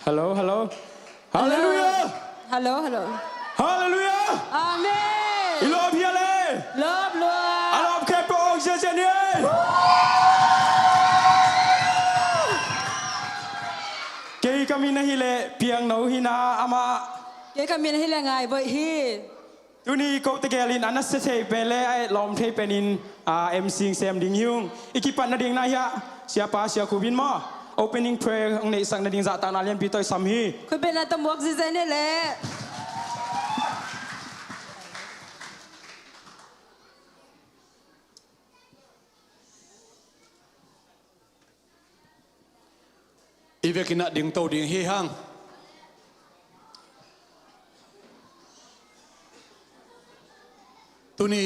Hello, hello. Hallelujah. Hello, hello. Hallelujah. Amen. I love you, alle. Love, Lord. I love kæmpe organisation. Kay kami na hile piang no hina ama. Kaya kami na hilangai boy hi. Tuni ko tegelin anas se pele ai lom the penin MC Sam Ding Hyung. Ikipan na ding na ya. Siapa sia kubin mo. Opening prayer ang nei sang na ding za ta na lian pitoy samhi. คุณเป็นอาตมวกซิเซนี่แหละ อีเวกินะดิ่งโตดิ่งฮีฮังตุนี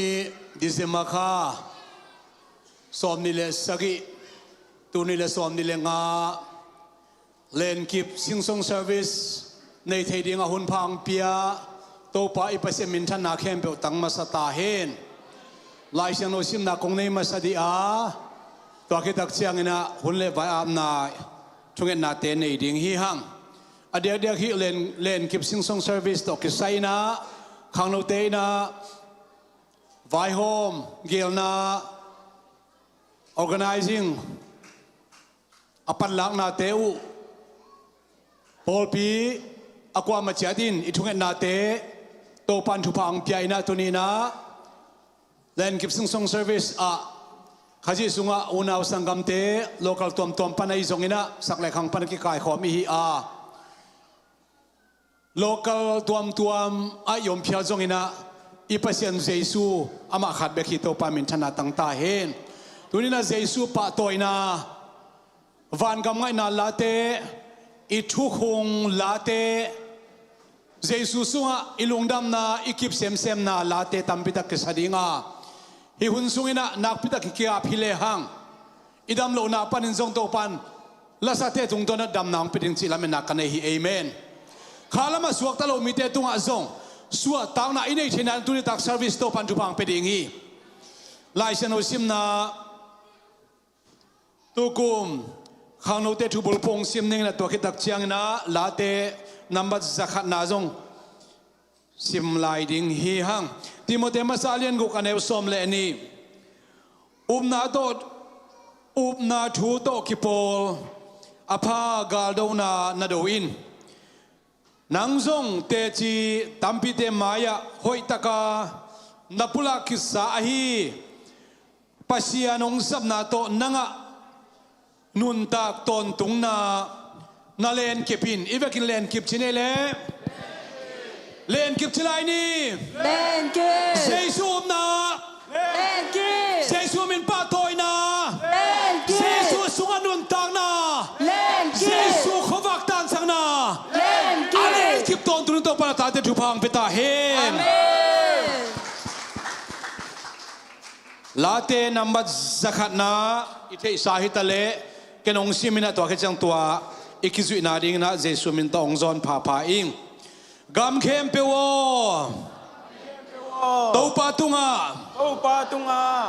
ดิเซมาคาสอมนิเลสกิตุนีเลสอมนิเลงาเลนกิบซิงซงเซอร์วิสในเทดิงอาหุนพังเปียโตปาอิปัสมินทันนาเข้มเปตังมาสตาเฮนลายเสียงโนซิมนาคงในมาสดีอาตัวคิดตักเชียงนะหุ่นเลวายอามนาช่วงนาเตนในดิ่งฮีฮังอเดียเดียฮีเลนกิบซิงซงเซอร์วิสตกิไซนะขังโนเตนะไวโฮมเกลนา organizing อปันลักนาเตอุพอลปีอากวามาเจดินอิทุงนาเตโตปันทุพังเปียนาตุนีนะเลนกิบซิงซงเซอร์วิสอะข้าจิสุงะอุณาวสังกัมเต local ตัวปันไอซงอินะสักเล็กขังปันกิกายขอมีฮีอา local ตัวอายมเพียซงอินะอีปัสยันเจซูอามาขัดเบคิโตปามินชนะตั้งตาเฮนตุนีนะเจซูปะโตยนะวันกำไงนาลาเตอีทุกงลาเตเจซูสุงะอีลุงดำนาอีกิบเซมนาลาเตตัมปิตะกิสดิงาฮิหุนสุงินะนักพิทักษ์กิอาพิเลหังอิดามโลนาปันินจงโตปันลาสเตตุงตัวนัดดำนางปิดิงจิลามินักกันเอฮีเอเมนข้าละมาสวกตะโลมิเตตุงอาจงสวดตางนาอินเอชินันตุนิตักเซอร์วิสโตปันจุพังปิดิงฮีลายเซนโอซิมนาตุกุมข้างโนเตทุบุลพงซิมเนงนะตัวคิดตักเชียงนะลาเตนัมบัดสักขัดนาจงซิมลายดิ่งฮีฮังติโมเตมาซาเลียนกุกันเอวสมเลนีนาโตนาทูโตกิโปลอภากาลโดนานาโดอินนังซงเตจีตัมปิเตมายะหอยตะกานับพุลาคิสาฮีปัสยานงสับนาโตนังะนุนตากตนตุงนาเลนเก็บินอีเวกินเลนเก็บชินเอเลเลนกิบชิลายนี่เลนกิบเซซูมนาเลนกิบเซซูมินปาโตยนาเลนกิบเซซูสุงานุนตางนาเลนกิบเซซูขวักตันสังนาเลนกิบอะไรกิบตอนตุนโตปาตาเตจุพังเปตาเฮนลาเตนัมบัดสักขัดนาอิเทสาหิตะเลเกนองซิมินะตัวแค่จังตัวอิคิซุยนาดิงนะเซซูมินตองซอนพาอิงกำเข้มเปวโตปาตุงา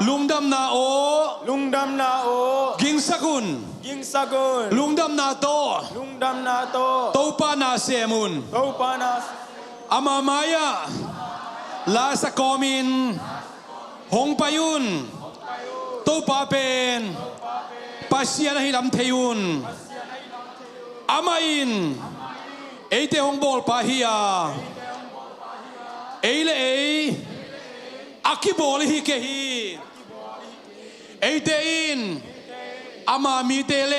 ลุงดำนาโอกิงสกุลลุงดำนาโตโตปานาเซมุนอามามายาลาสกอมินหงปายุนโตปาเป็นปัสยานาฮิลัมเทยุนอามาอินเอเตหงบอลปาฮิยาเอเลเออาคิบอลฮิเกฮีเอเตอินอามามิเตเล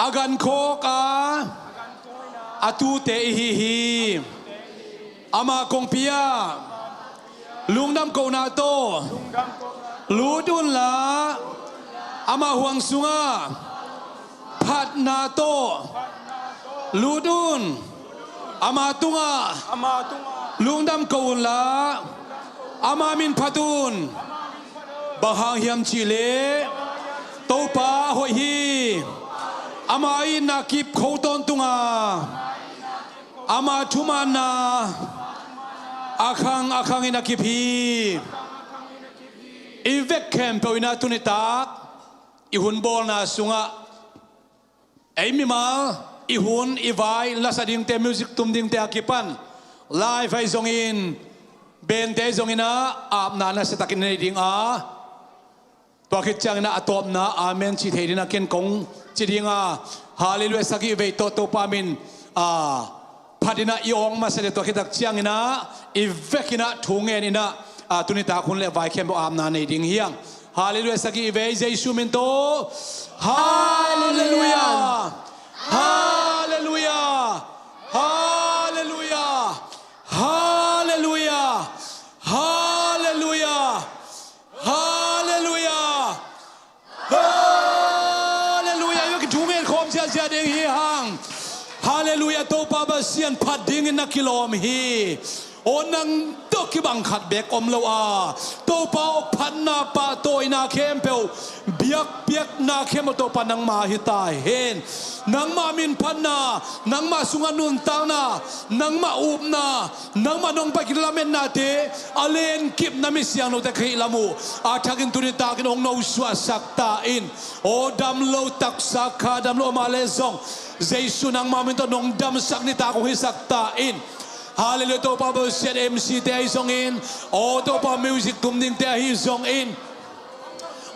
อากันโคกาอาตูเตฮิฮีอามากงปิยาลุงดำโกนาโตลูดุนลาอามาหวงสุงาพัดนาโตลูดุนอามาตุงาลุงดำกูนลาอามามินพัดุนบะฮังฮิมชิเลโตปาหอยฮีอามาอินากิบโคตอนตุงาอามาทุมานาอาคังอินากิบฮีอีเวกแคมเปวินาตุนิตากอีหุนบอลนาสุงาไอมิมา ihun ivai la sa ding te music tum ding te akipan live ai zong in ben te zong ina ap na na sa takin nei ding a to khit chang na atop na amen chi thei dina ken kong chi ding a hallelujah sagi ve to pa min phadina iong ma sa to khitak chang ina ivekina thungen ina tunita khun le vai khem bo am na nei ding hiang hallelujah sagi ve jesu min to hallelujah hallelujah hallelujah hallelujah hallelujah hallelujah hallelujah yo ki thungen khom sia sia ding hi hang hallelujah to pa ba sian phat ding in na kilom hi onang to ki bang khat bek om lo a to pa phan na pa toy na khem pe biak na khem to pa nang ma hi ta hen nang ma min phan na nang ma sunga nun tang na nang ma up na nang ma nong pa kilamen na te alen kip na mi siang no te khai lamu a thakin tu ni ta kin ong no swa sakta in o dam lo tak sakha dam lo ma le zong jesu nang ma min to nong dam sak ni ta ko hi sakta in hallelujah to pa bo sian MC te ai zong in o to pa music tum ding te hi zong in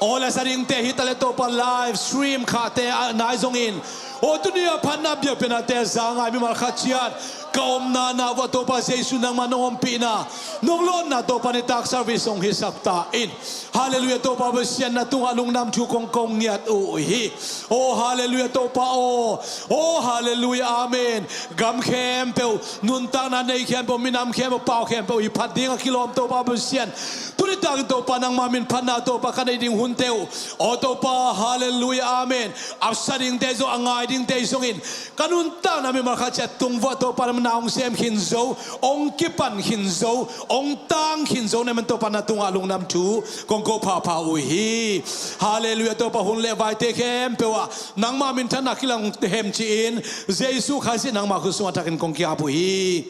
Ola sa ring te hitale to pa live stream kha te nai zong in o tunia phanna bia pena te zanga mi mal khachiat kaom na wa to pa jesu nang manom pina nong lon na to pa ni tak service ong hi sakta in hallelujah to pa bo sian na tung alung nam chu kong niat o hi o hallelujah to pa o hallelujah amen gam khem pe nun ta na nei khem po minam khem pa khem po hi phat ding kilom to pa bo sian tuni tak to pa nang mamin phanna to pa kanai ding hun teu o to pa hallelujah amen afsaring te zo angai ding te song in kanun ta na mi mal khacha tung wa to pa naung sem hin zo ong kipan hin zo ong tang hin zo ne man to pa na tung alung nam thu kong ko pa u hi hallelujah to pa hun le vai te khem pe wa nang ma min than akilang hem chi in jesu khasi nang ma khu su atakin kong ki apu hi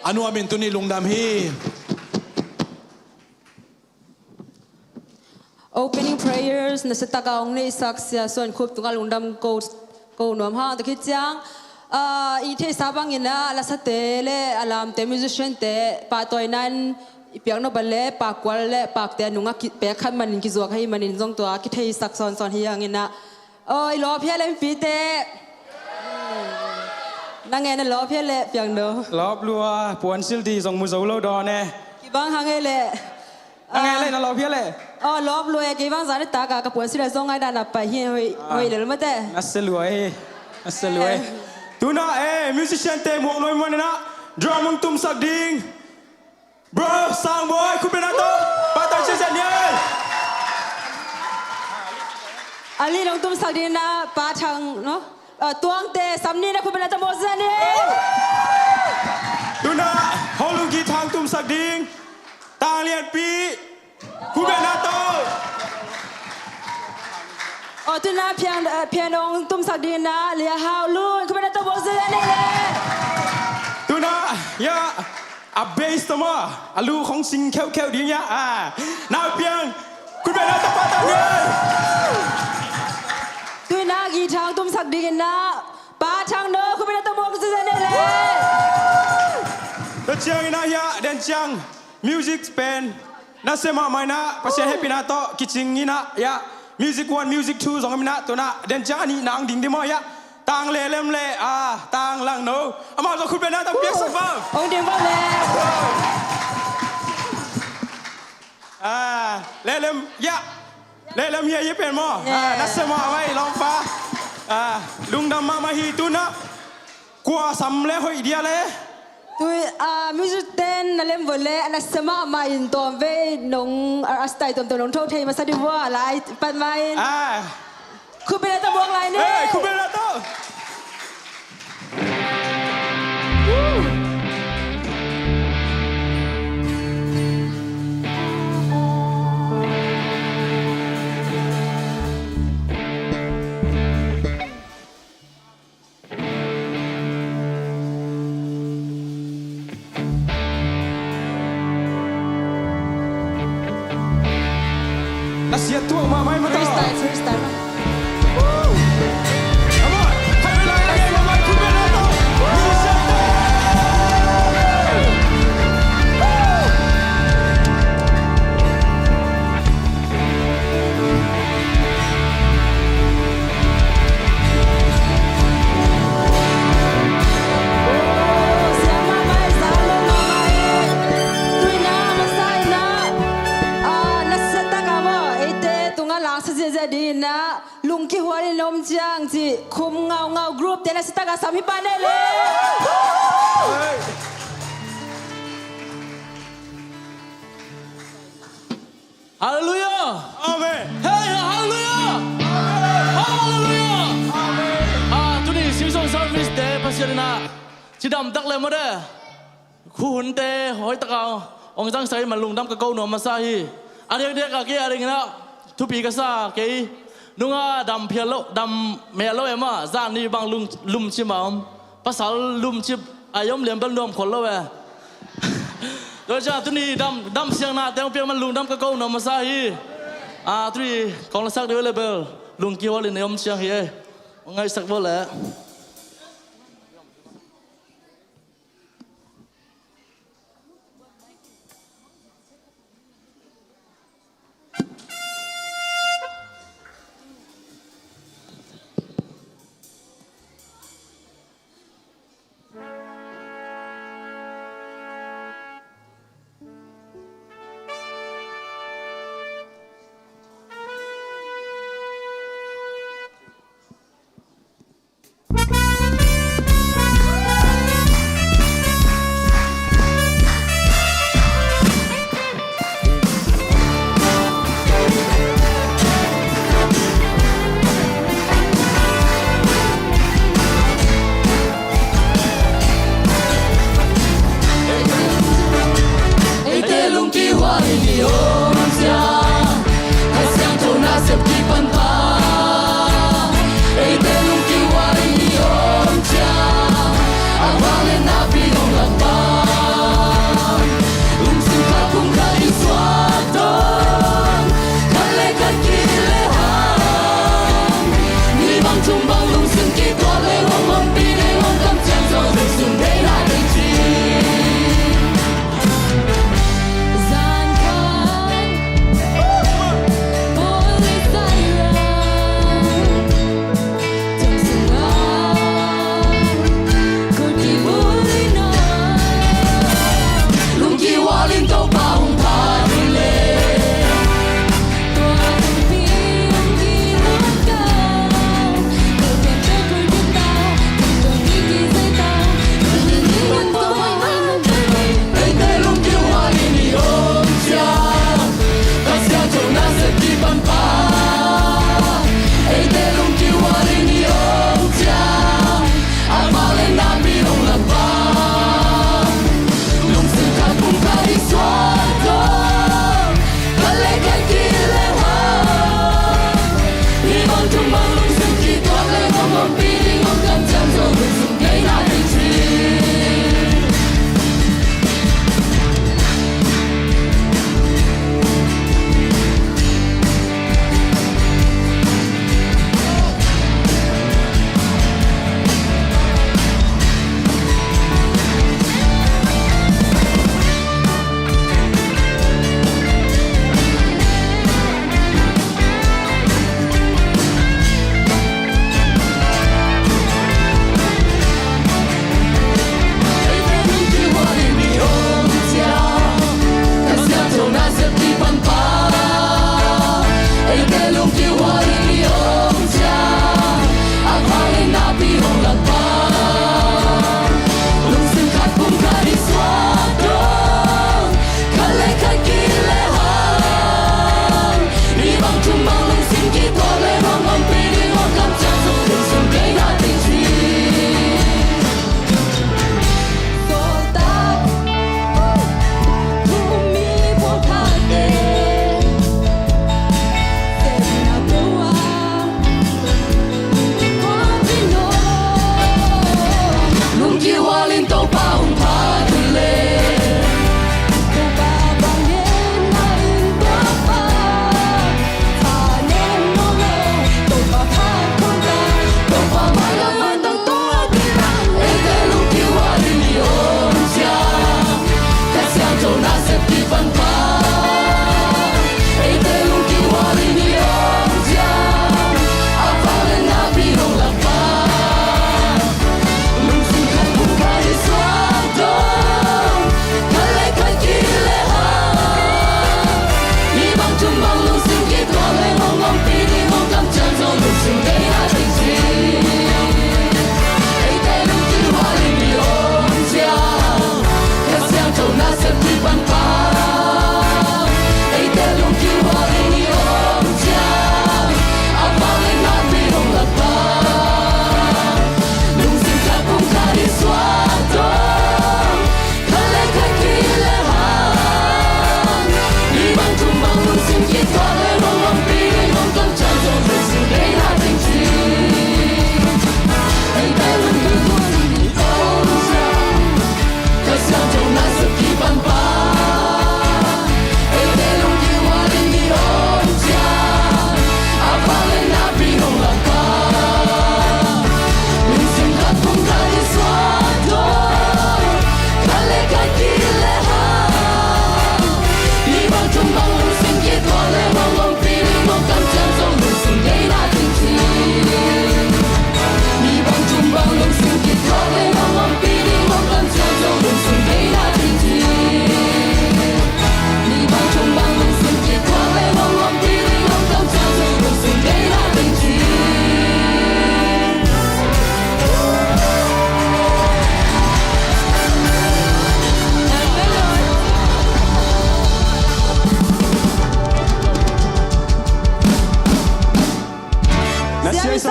anu amin tu ni lung nam hi Opening prayers na sa tagaong na isak siya son kup tungal undam ko nom ha takit jang ite sabang ina ala sa tele alam te musician te patoy nan ipiang no bale pakwal le pakte nunga pe khan manin ki zuak hai manin jong to ki thei sak son hiang ina oi lo phia le pi te nang en lo phia le piang do รอบลัวปวนซิลดีส่งมือโซโลดอแน่ ki bang hang le ยังไงเลยนะรอบเพี้ยเลย ลอบรวยกี่บางสารตากกับปวนสิได้ส่งให้ดานับไปเฮียเฮ้ยเลยมั้ยแต่ นัสลวยนัสลวยตูน่ามิวสิชเต้หมวกน้อยมันนะดรัมมึงตุ้มสักดิ่ง bro สร้างบอยคุณเป็นอะไรปาตันเชนเนี่ย อันนี้น้องตุ้มสักดินนะปาทางเนาะตวงเตะสำนีนะคุณเป็นอะไรโมเสสนี่ ตูน่าฮอลลูกีทางตุ้มสักดิ่งตาเลียนปีคุณเป็นอะไรตุน่าเพียงน้องตุ้มสักดินนะเลียฮาวลูนคุณเป็นอะไรโมเสสนี่ตูน่าอย่าอับเบสต์มาอาลูของสิงเข้าดีเนี่ยน่าเพียงคุณเป็นอะไรปาตันเนี่ยตุน่ากี่ทางตุ้มสักดินนะปาทางเนอะคุณเป็นอะไรโมเสสนี่เลย เดี๋ยวเชียงนะยะเดนเชียงมิวสิกสเปนน่าเสมาไม่นะภาษาเฮปินาโตกิจิงนี่นะยะมิวสิกวันมิวสิกทูสองมินะตัวนะเดนเชียงนี่นางดิ่งดีมั้ยยะต่างเล่มเล่ต่างหลังโน้อามาจะคุณเป็นนะต้องเปียกสักบ้างองดิ่งบ้างแล้วเล่มยะเล่มเฮียยี่เป็นมั้ยน่าเสมาไม่ลองฟ้าลุงดำมาฮีตุนะกลัวสำเร็จหอยเดียเลยตุยมิวสิกเต้นนั่นเล่มวันเล่นัสมามาอินตัวเวนงอัสไตตัวน้องโทษเทมาสักดีว่าอะไรปัดไม่คุณเป็นอะไรตัวบวกอะไรเนี่ยคุณเป็นอะไรตัวเสียตัวมาไหมมาต่อ freestyle Come on ให้เวลาให้เวลา lung ki huari lom jang ji kum ngau group tena sitaga sami panele Hallelujah. Amen. Hey, hallelujah. Hallelujah. Tu ni season service day pasal na cidam tak le mode. Kuhun te hoi takau ong jang sai malung dam ka kau no masahi. Ari dia ka ke ari ngina tu pi ka sa ke nunga dam phialo dam melo ema zan ni bang lum chi maum pasal lum chi ayom lem bal nom khol lo we. โดยจากตุนีดำเสียงนาแต่งเปียงมันลุงดำกระเก้าหนอมาซาฮีตุนีของละสักเดียวเลยเบลลุงกี่วันเลยเนี่ยมเสียงเฮียไงสักวันแหละ Hãy subscribe cho kênh Ghiền Mì Gõ để không bỏ lỡ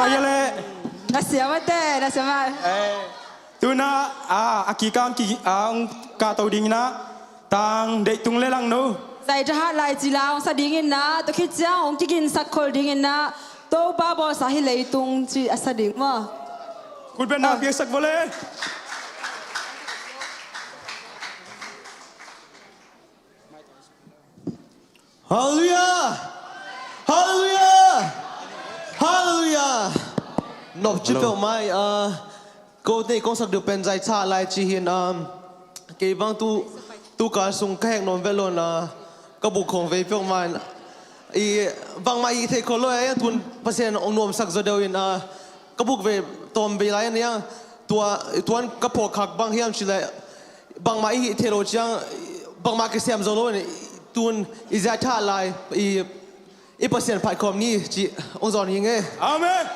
fire le Nasya mate, nasya ma. tuna aki kam ki ang ka tau ding na tang de tung le lang no Sai jahat lai jilang sa dingin na, to kitjang ong kikin sakol dingin na, to babo sa hilay tung chi asading mo. kun ben na biak sak boleh Hallelujah! Hallelujah! Hallelujah! Nộp chữ phiếu mai câu này con sắc được bên giải trả lại chỉ hiện cái vang tu cả sung cái hàng nón về luôn các bộ khổng về phiếu mai vang mai thế có lỗi ấy tuần phát hiện ông nôm sắc rồi đâu in các bộ về tôm về lại này tuần các bộ khác vang hiểm chỉ lại vang mai thế rồi chẳng vang mai cái xem rồi luôn tuần giải trả lại phát hiện phải còn ní chỉ ông giòn như nghe amen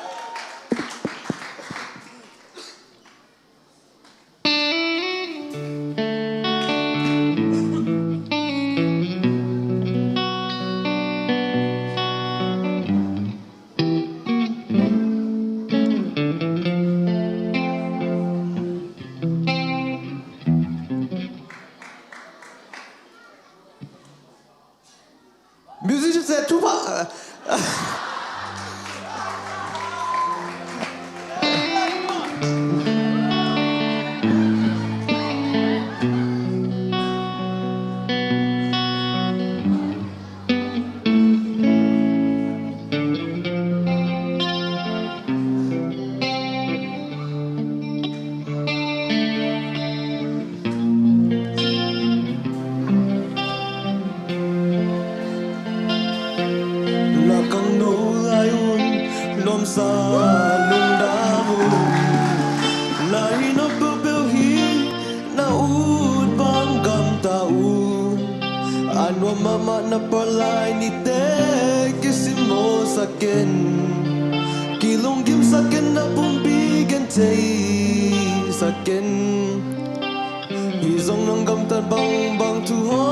Musician said Tupac. Sa lung damu lai no bubel hi na ud bang gam taun anwa mama na palai ni te kisimo saken kilong dim saken na bumbigan te saken izong nang gam ta bang tu ho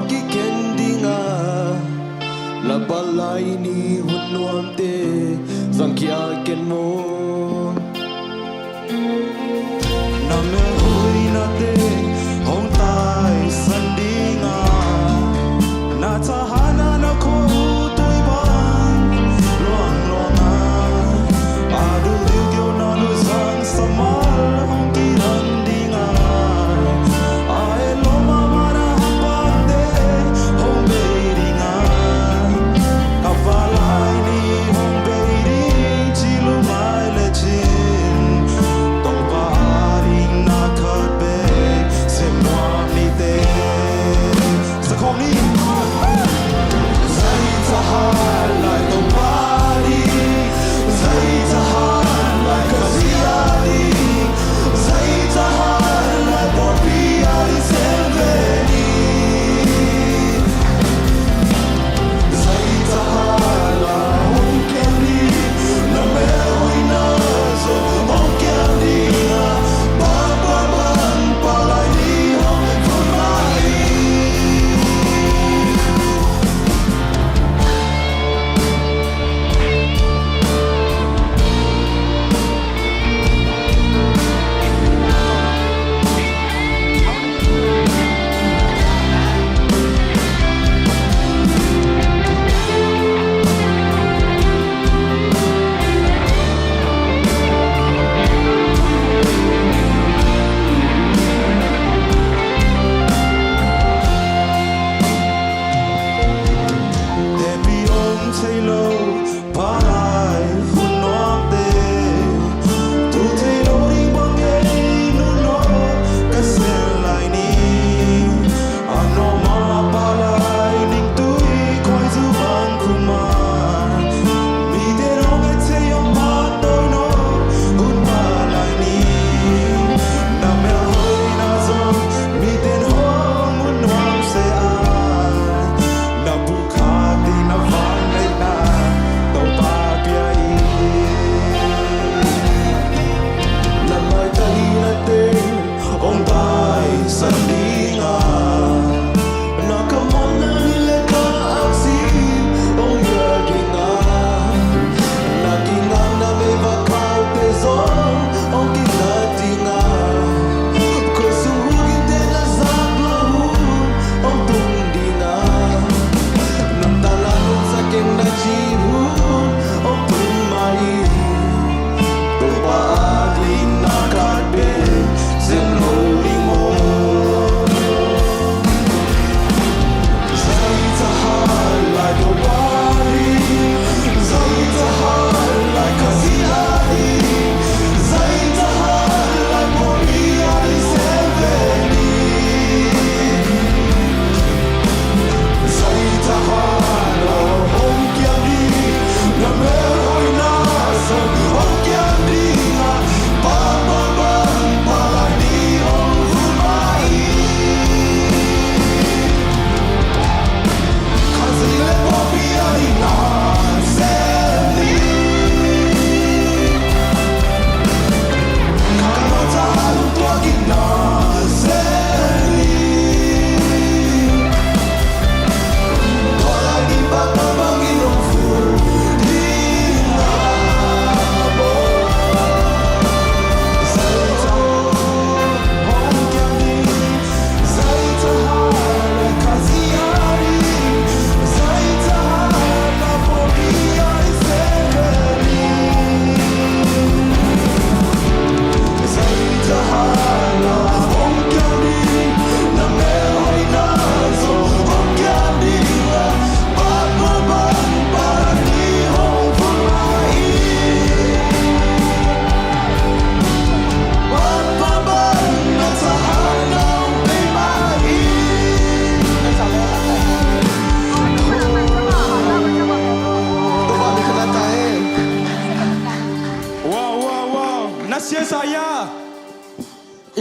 ki kendinga la palai ni hunwam te Sang kia ken mo na me hui na te hong tai san dinga na tahana na ko toi bang luang luanga adu liu na lu san samal hong ki ran dinga ai lo mama na hapang te hong be dinga kavalai ni hong be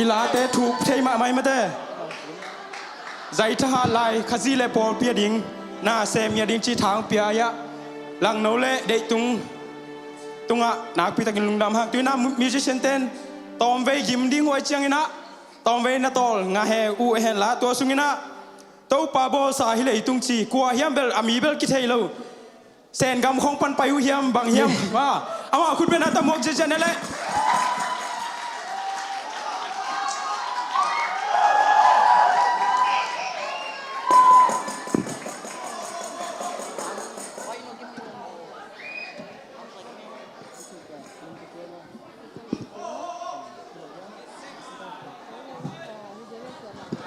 อีลาเตถูกเทมาไม่มาเตใจทหารลายขจีเลปอลเปียดิงน่าเซมียดิงจีทางเปียยะหลังโนเลเดตุงตุงอ่ะนักพิทักษ์ลุงดำฮักตุยน่ามิวสิชเต้นตอมเวยิมดิ้งไว้เชียงอินะตอมเวน่าตอลงาเฮอูเฮนละตัวสุงินะตัวปาโบสาฮิเลตุงจีกัวเฮียมเบลอามีเบลกิเทยโลเซนกำของปันไปหูเฮียมบางเฮียมว่าเอาว่าคุณเป็นอัตมกเจเจนั่นแหละ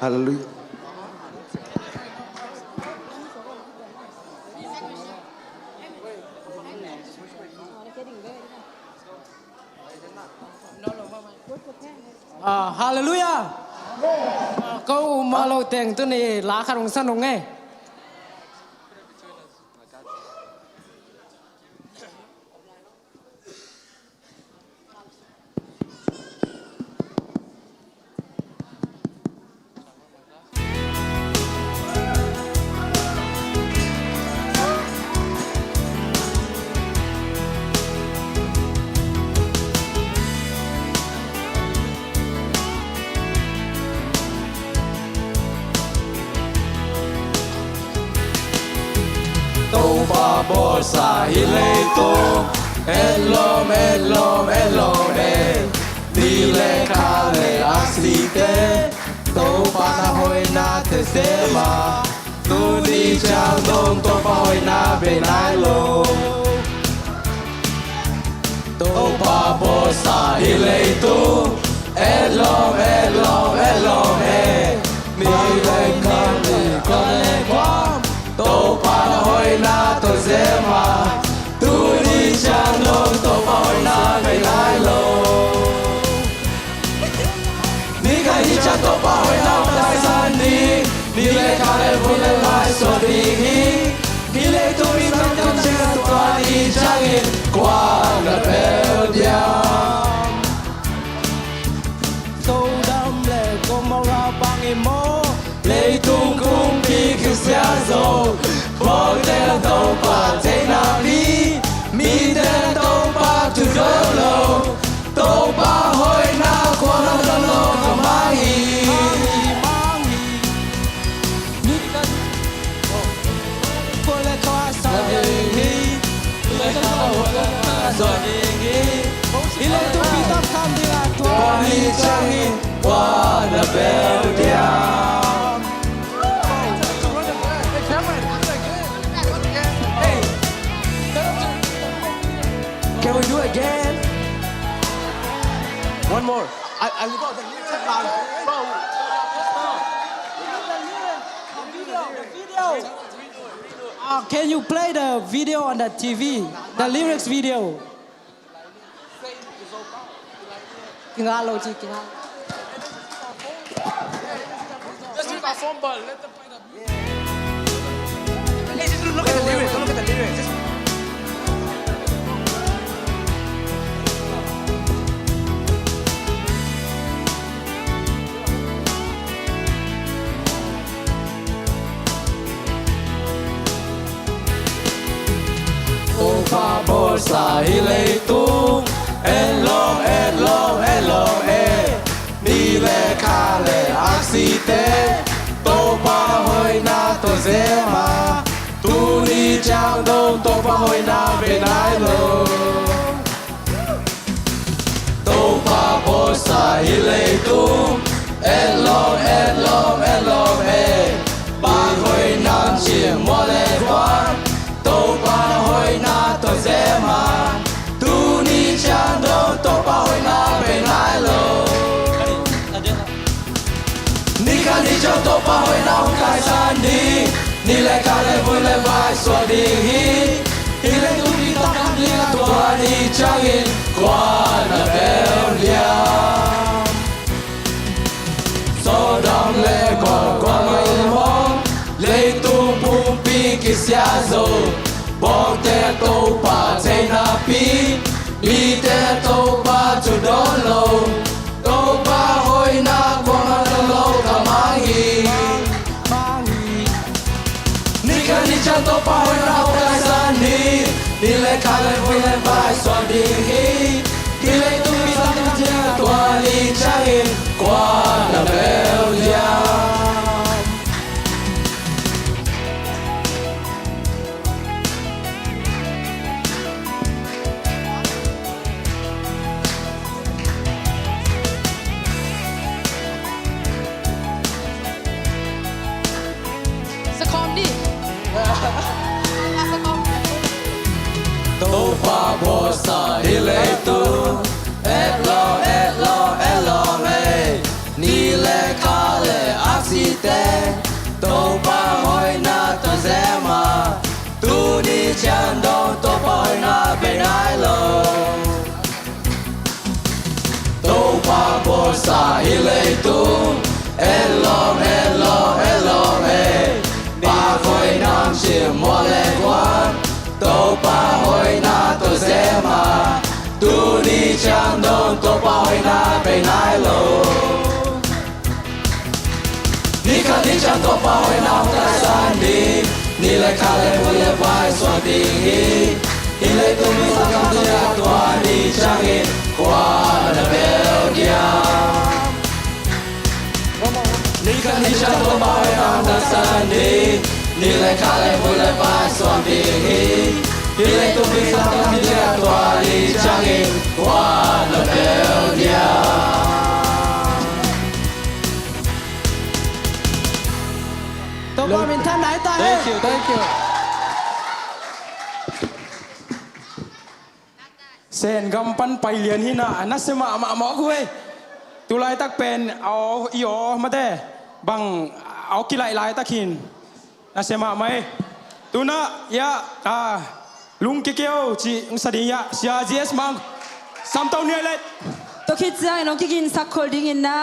ฮาเลลูยาHallelujah. Câu mà lâu tiền tôi này lá khăn đồng sân đồng nghe. Toba bosa hileto Elom elom elom Dile kale asite Toba na hoi na te sema Tu ni chang dong toba hoi na benai lo Toba bosa hileto Elom elom elom Dile kale kale kwam Toba na hoi na to sema Tu ni chang dong toba hoi na benai lo Ni ka hi cha toba hoi na dai san ni Ni le ka le vu le lai so di hi Ni le tu mi mang tam che to ni chang in Qua la bel diam Tô đam lệ cô mau ra bang im mô Lê tung cung pi kiu xia dô Bó tên tâu bà thế na pi Mi tên tâu bà tu đô lô Tâu bà hoi na qua na đô lô Cả má hi Ni tên Cô lê khoa sa hi Lê khoa sa hi Ile tu pi tap kham di la tua Ni chang in qua na bel diam Can we do it again? One more. I leave out the lyrics loud. Can you play the video on the TV? The lyrics video. Kingalo chi kingalo. Let's use our phone ball. Let them play the Hey, just look at the lyrics. Don't look at the lyrics. Just Toba bosa hileitung Elom elom elom Ni le kale aksite Toba hoi na to zema Tu ni chang dong Toba hoi na benai lo Toba bosa hileitung Elom elom elom Ba hoi nam chia mo le quan Toba hoi na to zema Tu ni chang dong Toba hoi na benai lo Ni ka ni cho Toba hoi na hong kai san di Ni le ka le vui le vai so di hi Hi le tu ni ta kam li la tua ni chang in Qua na bel liam So dam le kwa kwa mai mong Le tu pum pi ki sia zo Bong te Toba te na pi Mi te Toba tu don lo Toba hoi na 把会让我在山里，你来看来回来白霜的黑，你来对比上天多里相应，挂了没有呀？สคอมดิ 都把波萨的雷都，嘿，你来看来阿西德，都把会那都在嘛，都你讲到都把会那被来了，都把波萨的雷都，嘿，把会那些莫来管。都把会拿都在嘛，都你讲到都把会拿被来喽。你看你讲都把会拿在山里，你来看来我来白霜的黑，你来都没上岗的多你讲的挂了没有呀？你看你讲都把会拿在山里。你来看来我来白霜的黑，你来都没上岗的多你讲的挂了没有呀？ตัวบอลเป็นท่านไหนตา Thank you, thank you. เซนกำปั้นไปเรียนหินะนัสมาหมอคุยตุลายตักเป็นเอาอีโอมาเด้บังเอากีฬาลายตักหินนัสมาไหมตุนะยะลุงเกียวจีอุสดียะเสียจีเอสมังซ้ำเต้าเนี่ยเลย ตัวคิดจังน้องกินสักคนดิ้งนะ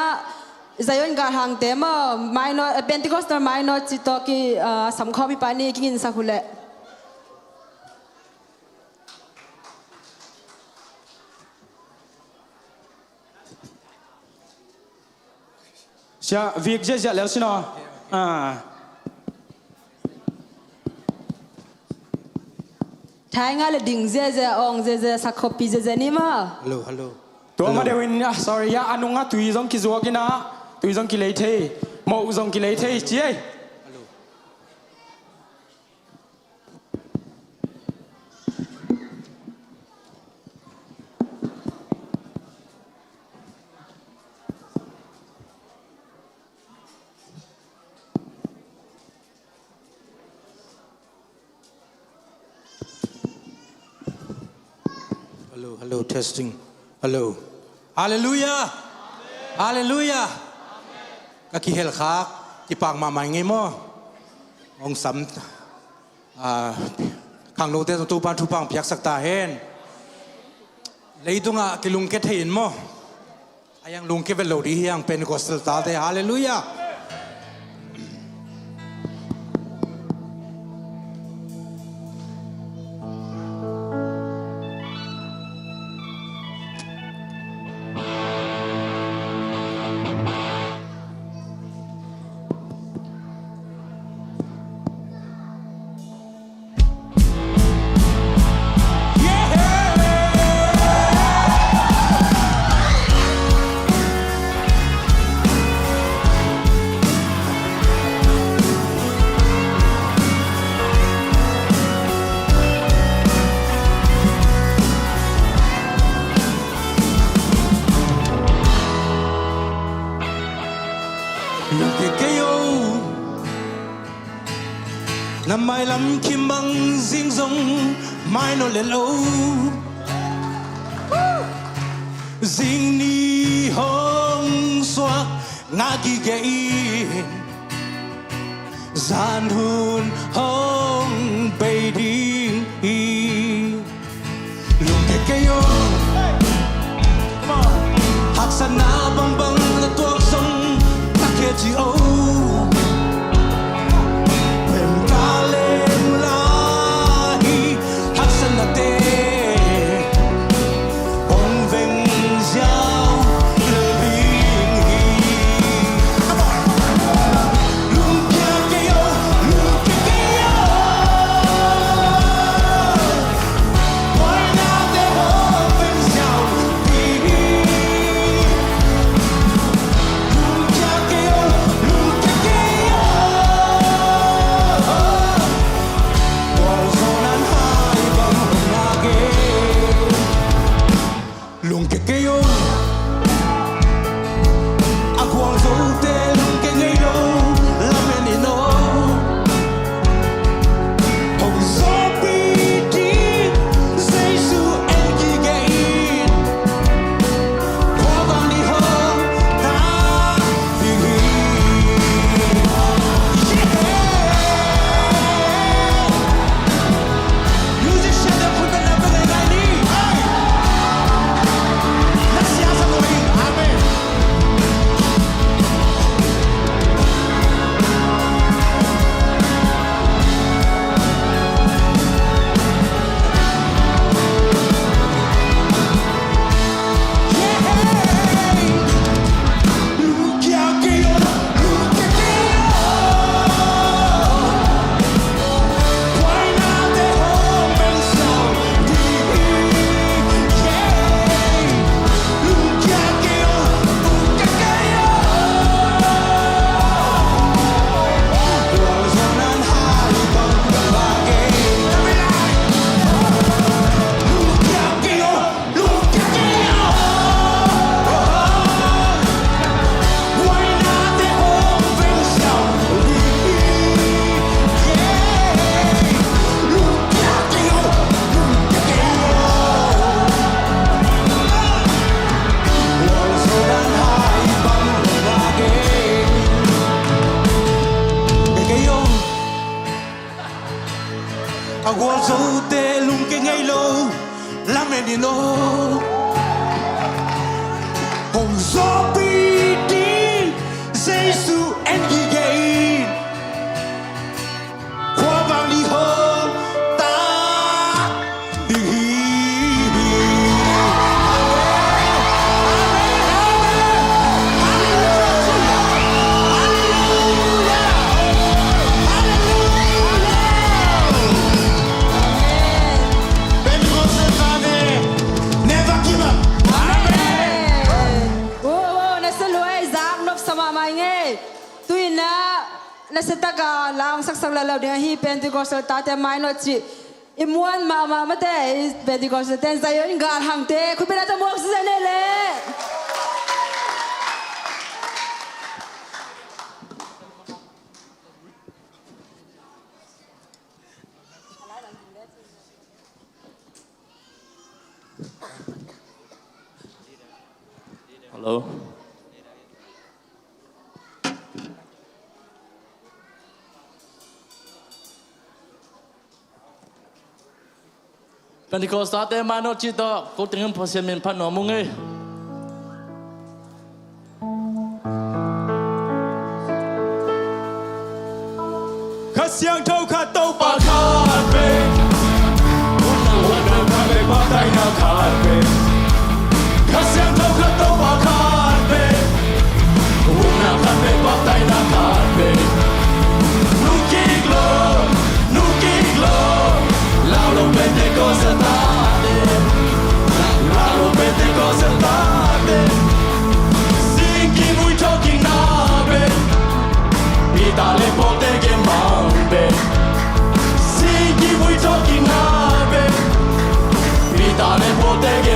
จะย้อนการห่างเต็มไม่นอเป็นที่ก็สตอร์ไม่นอจิตตัวกีสำคัญพิปานี่กินสักคนเลย เสียวิกเจ๊แล้วสินะท้ายงานเลยดิ่งเจ๊องเจ๊สักคนปีเจ๊นี่มา Hello. ตัวมาเดวินเนี่ย sorry ยะอนุงะตุยซงกิจวกินะตุยซงกิเลเทโมซงกิเลเทเจ๊ Hello, testing. Hello. Hallelujah. Hallelujah. Kaki hel khak ki pang ma mai ngai mo. Ong sam khang lo te tu pan tu pang pyak sak ta hen. Leidunga ki lung ke thein mo. Ayang lung ke velo di hiang Pentecostal ta te. Hallelujah. Năm mai lắm kim băng riêng rong mai nó lên lâu riêng ni hong xoa ngã kỳ gậy gian hôn hong bay đi lùng cái yo hạt san na băng băng là tuột sông ta kia chỉ âu Agozo te lung ke ngai lo la menino Hong so pi din Jesu en gigain Kwa bang li ho ta di Never give up Oh, nasa luay zak nop sama mai nge. Tui na nasa taga lang saksak lalaw dia hi Pentecostal tate mai no chi. Imuan mama mate Pentecostal ten sayo ingal hang te ku pina ta muak sa nele. Hello. Pentecost ate mano chito ko tingin po siya min pano mo ngay. Kasiang tau katau pakarpe Una kame patai na karpe Kasiang tau katau pakarpe Una kame patai na karpe Nukiglo Lauro Pentecost tate Lauro Pentecost tate Sinki muy talking nabe Itale pote che mambe Singhi vuoi tocchi nave Itale pote che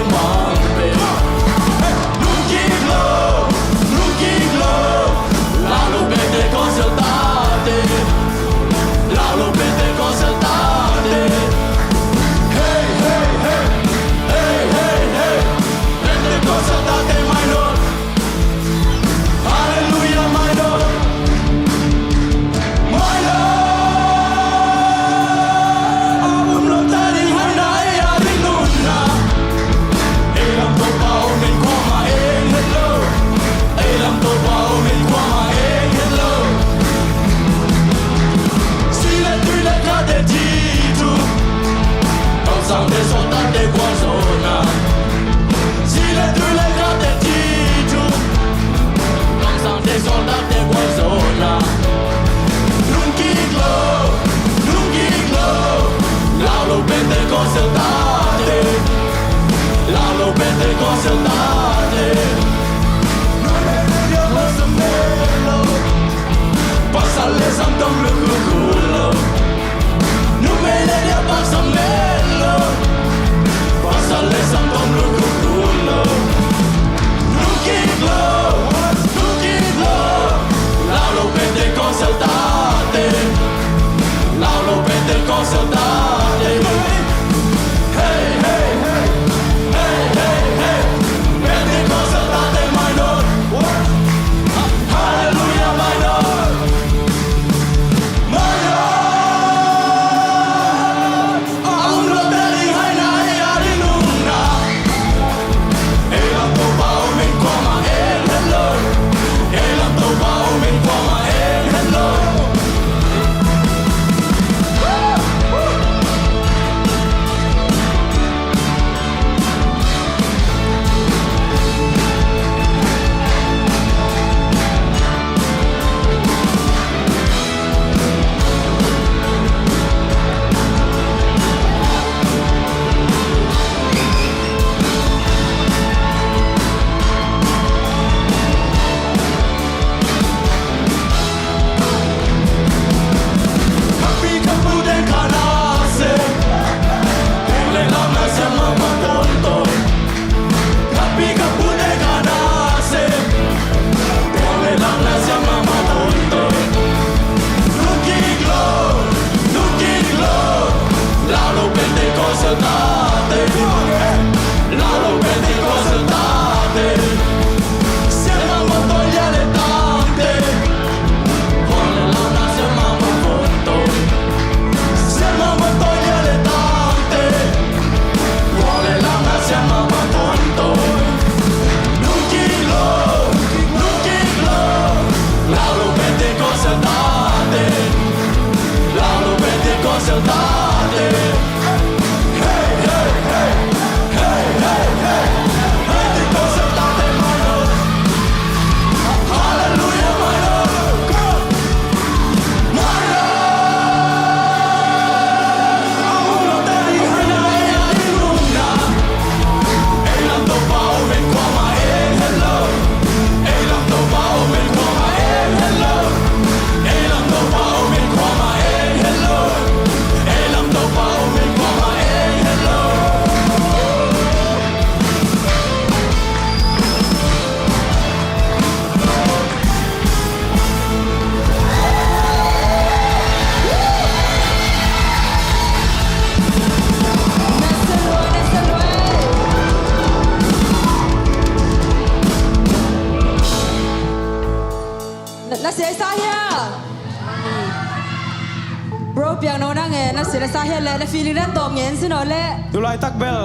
สียสาเหตุเลยนะฟีลิ่งนั้นตบเงินสิโนเล่ tu lai tak bel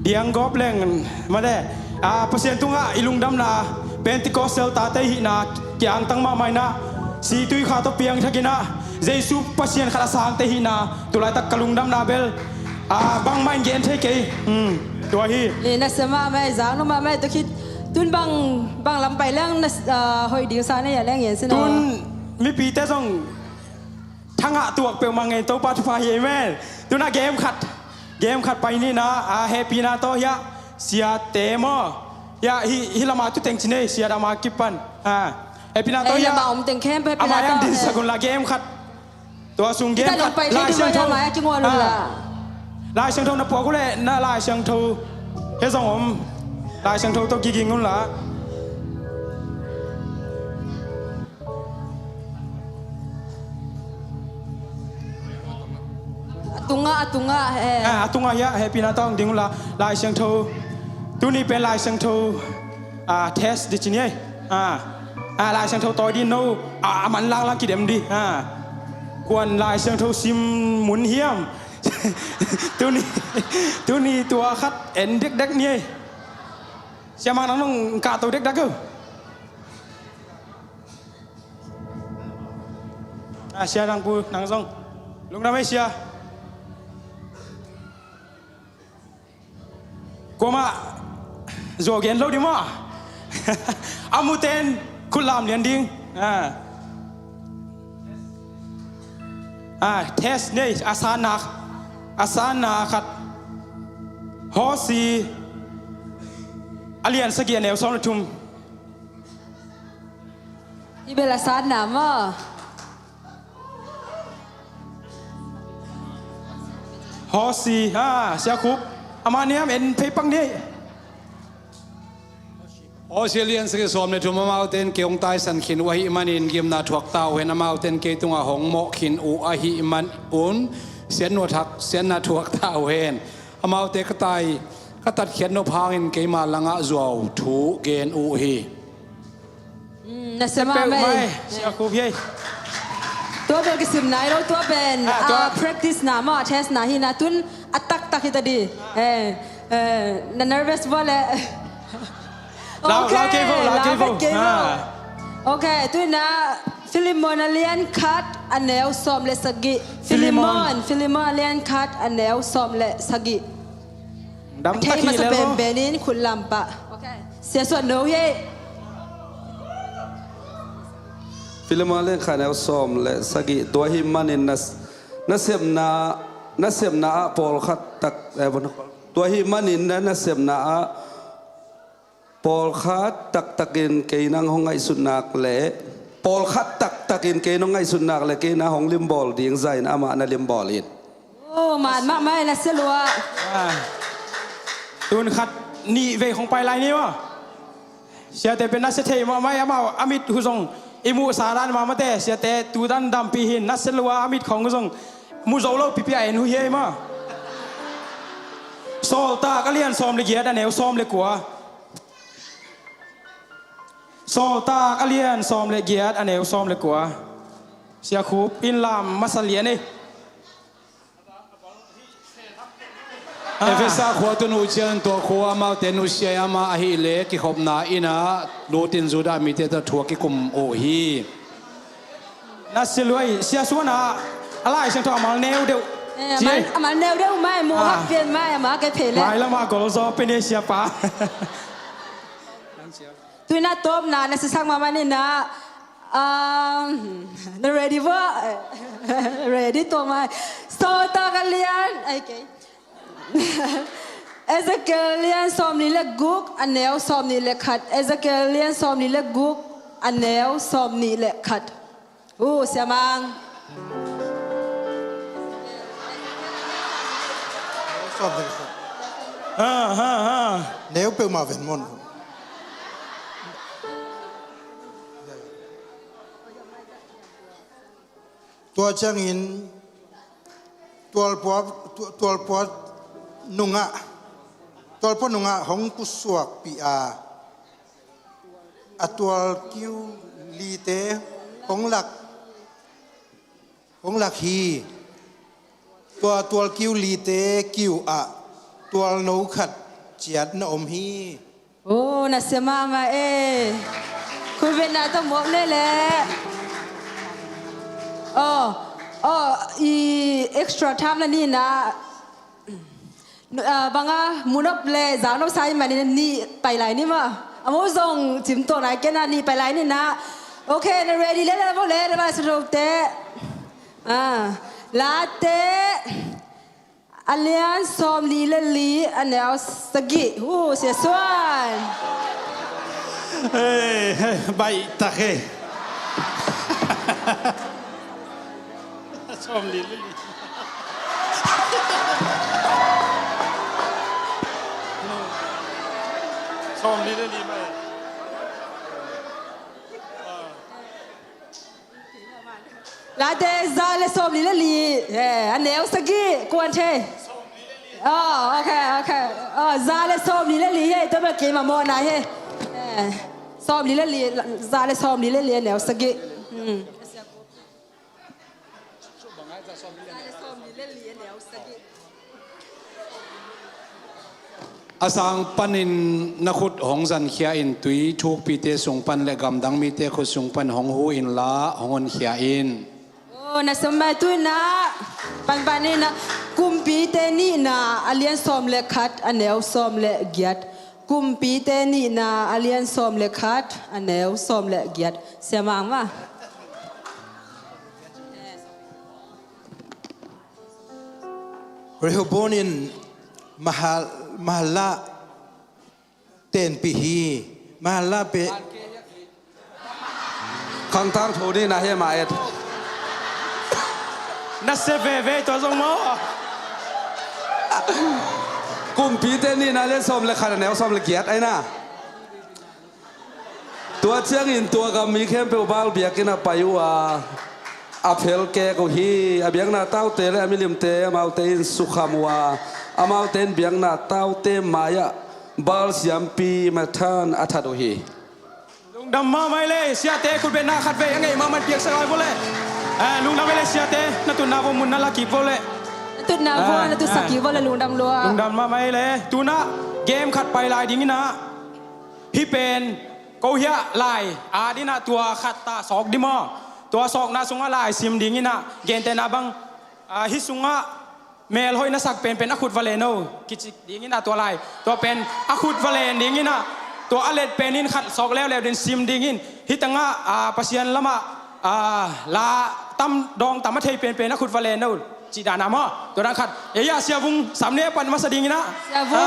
diang gop leng ma de pasien tunga ilung dam na Pentecostal ta te hi na kyang tang ma mai na si tui kha to piang thakina Jesu pasien khala sang te hi na tu lai tak kalung dam na bel bang mai gen the ke tu hi นี่นะสมาไม่จางนุ่มไม่ตัวคิดตุนบางลำไปเรื่องนะหอยดิ้งซาเนี่ยอย่าเรื่องเงินสิโน tun mi pi te song thanga tuak pe mangai to pa pha ye men tu na game khat pai ni na happy na to ya sia te mo ya hi lama tu teng chine sia da ma kipan happy na to ไอ้ยา ya มาอมเต็งเข้มไปเป็น ama อะไร yang din sagun la game khat to sung game แต่ล khat งไปที่ที่ว่ามาจิงวลุละ lai sang thong na po ko le na lai sang tho he song om lai sang tho to gi ging ngun la ตุงะtunga ya happy na tong ding la lai sang tho tu ni pen lai sang tho test di chini lai sang tho toy di no man lang ki dem di kwan lai sang tho sim mun hiam tu ni tua khat en dek dek ni sia mang nang ka to dek dak ke sia nang pu nang song lung na mai sia Koma zogen lo di mo amuten kulam lian ding test nei asana khat hosi alian sagian el som tum อีเบลซานน้ำอ่ะ hosi sia kup amania en pe pang ni ออสเตรเลียนสกิสอมในทุ่มมาเอาเต็นเกี่ยงใต้สันขินวะหิมันอินเกมนาถวกเต้าเห็นมาเอาเต็นเกี่ยตุงหงโมขินอูอหิมันอุนเสียนนวทักเสียนนาถวกเต้าเห็นมาเอาเตกตายก็ตัดเขียนนพางินเกมาลังอาจวาวถูเกนอูฮี นะสมา pe ไม่ mai sia kup ye ตัวเป็นกิสิมไหนเราตัวเป็น practice น้ำอ่ะ test น้ำหินะตุนอัตตักฮิตดีnervous ว่าแหละ เราเกฟโอเคตุนนะฟิลิมอนเลียนคัดอันแนวซอมเลสกิฟิลิมอนเลียนคัดอันแนวซอมเลสกิ dam เท tak มา hi ส le เป็นเบนินคุณลำปะโอเคเสียส่วนโน้เย่ ฟิลมาเล่นขานเอาซอมและสกิตัวหิมันอินนัสเซมนาปอลขัดตักตัวหิมันอินนัสเซมนาปอลขัดตักกินเกนังหงไอสุนักเละปอลขัดตักกินเกนังไอสุนักเละเกนังหงลิมบอลดิ้งใจนะมานาลิมบอลอินโอ้มานมากไหมนะเสลัว ตุนขัดนี่เวของไปไรนี่วะเสียแต่เป็นนักเสถียรมาไม่เอาอามิดหุซงอิมูสารันมาเตะเสียแต่ตูดันดำปีหินนักเสลัวอามิดของหุซงมูโซโลปีปีไอนุเยมาโซลตาก็เลียนซอมเลยเกียดแนวซอมเลยกัวโซลตาก็เลียนซอมเลยเกียดแนวซอมเลยกัวเสียคูอินลามมาสเลียนี่เอฟเอสาขวตุนูเชียนตัวขวามาเตนุเชียมาอหิเลกิขบนาอินะรูตินจูดามีเตตทัวกิคุมโอฮีนักเสลัวเสียส่วนอะไรฉันทำมาแนวเดียวมันแนวเดียวไม่มัวเปลี่ยนไม่มาเกเพลเลย ไม่แล้วมากอลซอเป็นเสียป้า ตัวน่าตบนะนักศึกษามานี่นะready ว่า ready ตัวมาโซตากันเลียนไอ้เก๋เอซเกเลียนซอมนี่เล็กกุกอันแนวซอมนี่เล็กขัดเอซเกเลียนซอมนี่เล็กกุกอันแนวซอมนี่เล็กขัดเสียมัง ซอมเลยครับเนวเปลมาเวนมอนตัวเชิงอินตัวปอดนุงะตัวปอดนุงะของกุศวกปีอาตัวคิวลีเตของหลักฮี ตัวกิ้วลีเตกิ้วอะตัวโนขัดเจียดนะอมฮี โอ้น่าเสียมากมาคุณเป็นนายต้องบอกเลยแหละอีเอ็กซ์ตร้าไทม์แล้วนี่นะบางมุนบเลยจานอบใส่มานี่ไปไหนนี่มาอโมซงจิมตัวไหนแกน่ะนี่ไปไหนนี่นะโอเคนะ ready เลยนะพวกเลยนะมาสรุปเตะลาเตะอันเลี้ยงซอมลีเลลีอันเนี้ยสกิเสียส่วน เฮ้ยใบตะเฮ้ชมลีลีชมลีลีไหม ลาเดซาเลซอมลีเลลีอันเนี้ยสกิกวนเทโอเคซาเลซอมลีเลลีตัวเมื่อกี้มาโมนาซอมลีเลลีซาเลซอมลีเลลีอันเนี้ยสกิอาสังปันินนักขุดหงสันเขียอินตุยทุกปีเตสงปันและกำดังมีเตขุดสงปันหงหูอินละหงอนเขียอินน่าสมัยตุยนะปันนี่นะกุมปีเตนี่นะอเลียนซอมเลคัดอันเนี้ยซอมเลเกียดกุมปีเตนี่นะอเลียนซอมเลคัดอันเนี้ยซอมเลเกียดเสียมังวะเรโฮโบนินมหาละเต้นปีฮีมหาละเปข้างทางทูนี่นะเฮมาเอ็ด นัสเซเวตัวทรงโม กลุ่มปีเตนี่นะเล่นซ้อมเลยขันแนวซ้อมเลยเกียรติไอ้น่ะตัวเชียงอินตัวกับมีเข้มเปลวบาลเบียกินไปว่าอาเพลแกก็ฮีอาเบียงนาเต้าเตะมิลิมเตะมาเตนสุขามวาอามาเตนเบียงนาเต้าเตมายะบาลสยามปีมาทานอัฐโดฮีลุงดำมาไม่เลยเสียเตะคุณเป็นนาขัดเวยังไงมามันเปียกสลายพอเลยลุงดำไม่เลยเสียเตะนัตุนาโวมุนนาลากีพอเลยตุนาโวนัตุสกิวละลุงดำลัวลุงดำมาไม่เลยตูน่าเกมขัดไปลายดิ้งนะพี่เป็นกูเฮียลายดินะตัวขัดตาสอกดิมอตัวสอกนาสุงลายซิมดิ้งนะเกนเตนาบังฮิสุงะเมลหอยนัสักเป็นอคุดวาเลนโนกิจิดิ้งนะตัวลายตัวเป็นอคุดวาเลนดิ้งนะตัวอเลดเป็นนินขัดสอกแล้วเดินซิมดิ้งฮิตังะปัสยันละมาลาตั้มดองตั้มมาเทเป็นอคุดวาเลนโนจีดานามะตัวนั้นขัดเอียเสียบุงสามเนี้ยปันมาสดิ้งนะเสียบุง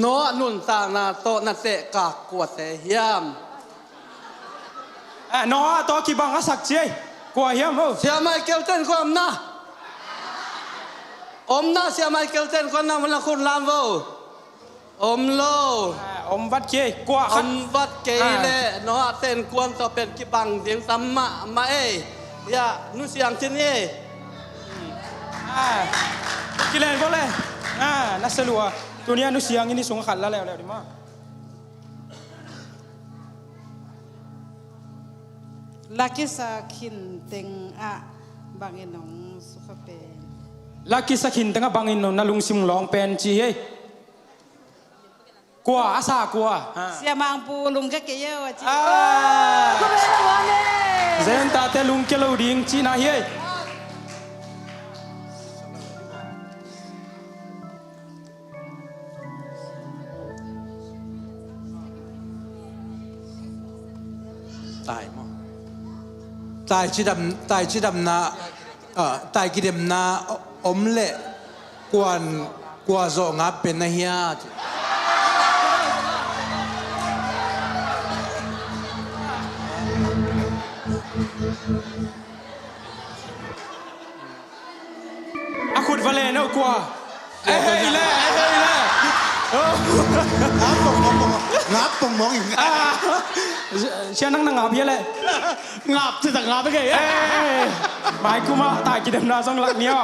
โนนุนตานาโตนาเตกากกวดเตเฮียมนอตัวกีบังอาศักเจกว่าเฮียมเสียไมเคิลเทนความนะนะเสียไมเคิลเทนความนะมันละคุณลามโวโลวัดเจกว่าวัดเกเลโนเต้นกวนต่อเป็นกีบังเสียงสัมมายานุเสียงที่นี่กิเลนพอเลยนัสลัวตัวนี้นุเสียงนี่สงขัดแล้วดิมาลักกิสาขินเต็งบางเอ็นองสุขเป็นลักกิสาขินเต็งบางเอ็นองนาลุงซิมลองเป็นจีเฮกว่าอาซากว่าเสียมังปูลุงแค่เกี่ยวจีก็ไม่ได้วันเลยเซนตาเตลุงเกลูดิงจีน่าเฮตายมั้งตายจีดำนาตายกิดำนาอมเละกวนโซงับเป็นนะเฮียอาคุดวาเลนเอากว่าเฮ้ย งับปงมองอีก เชียนั่งนางงาเพี้ยเลย งับจะตักงับไปไง เอ้ยหมายกูมาตายกินเดมนาซองหลักเนี้ย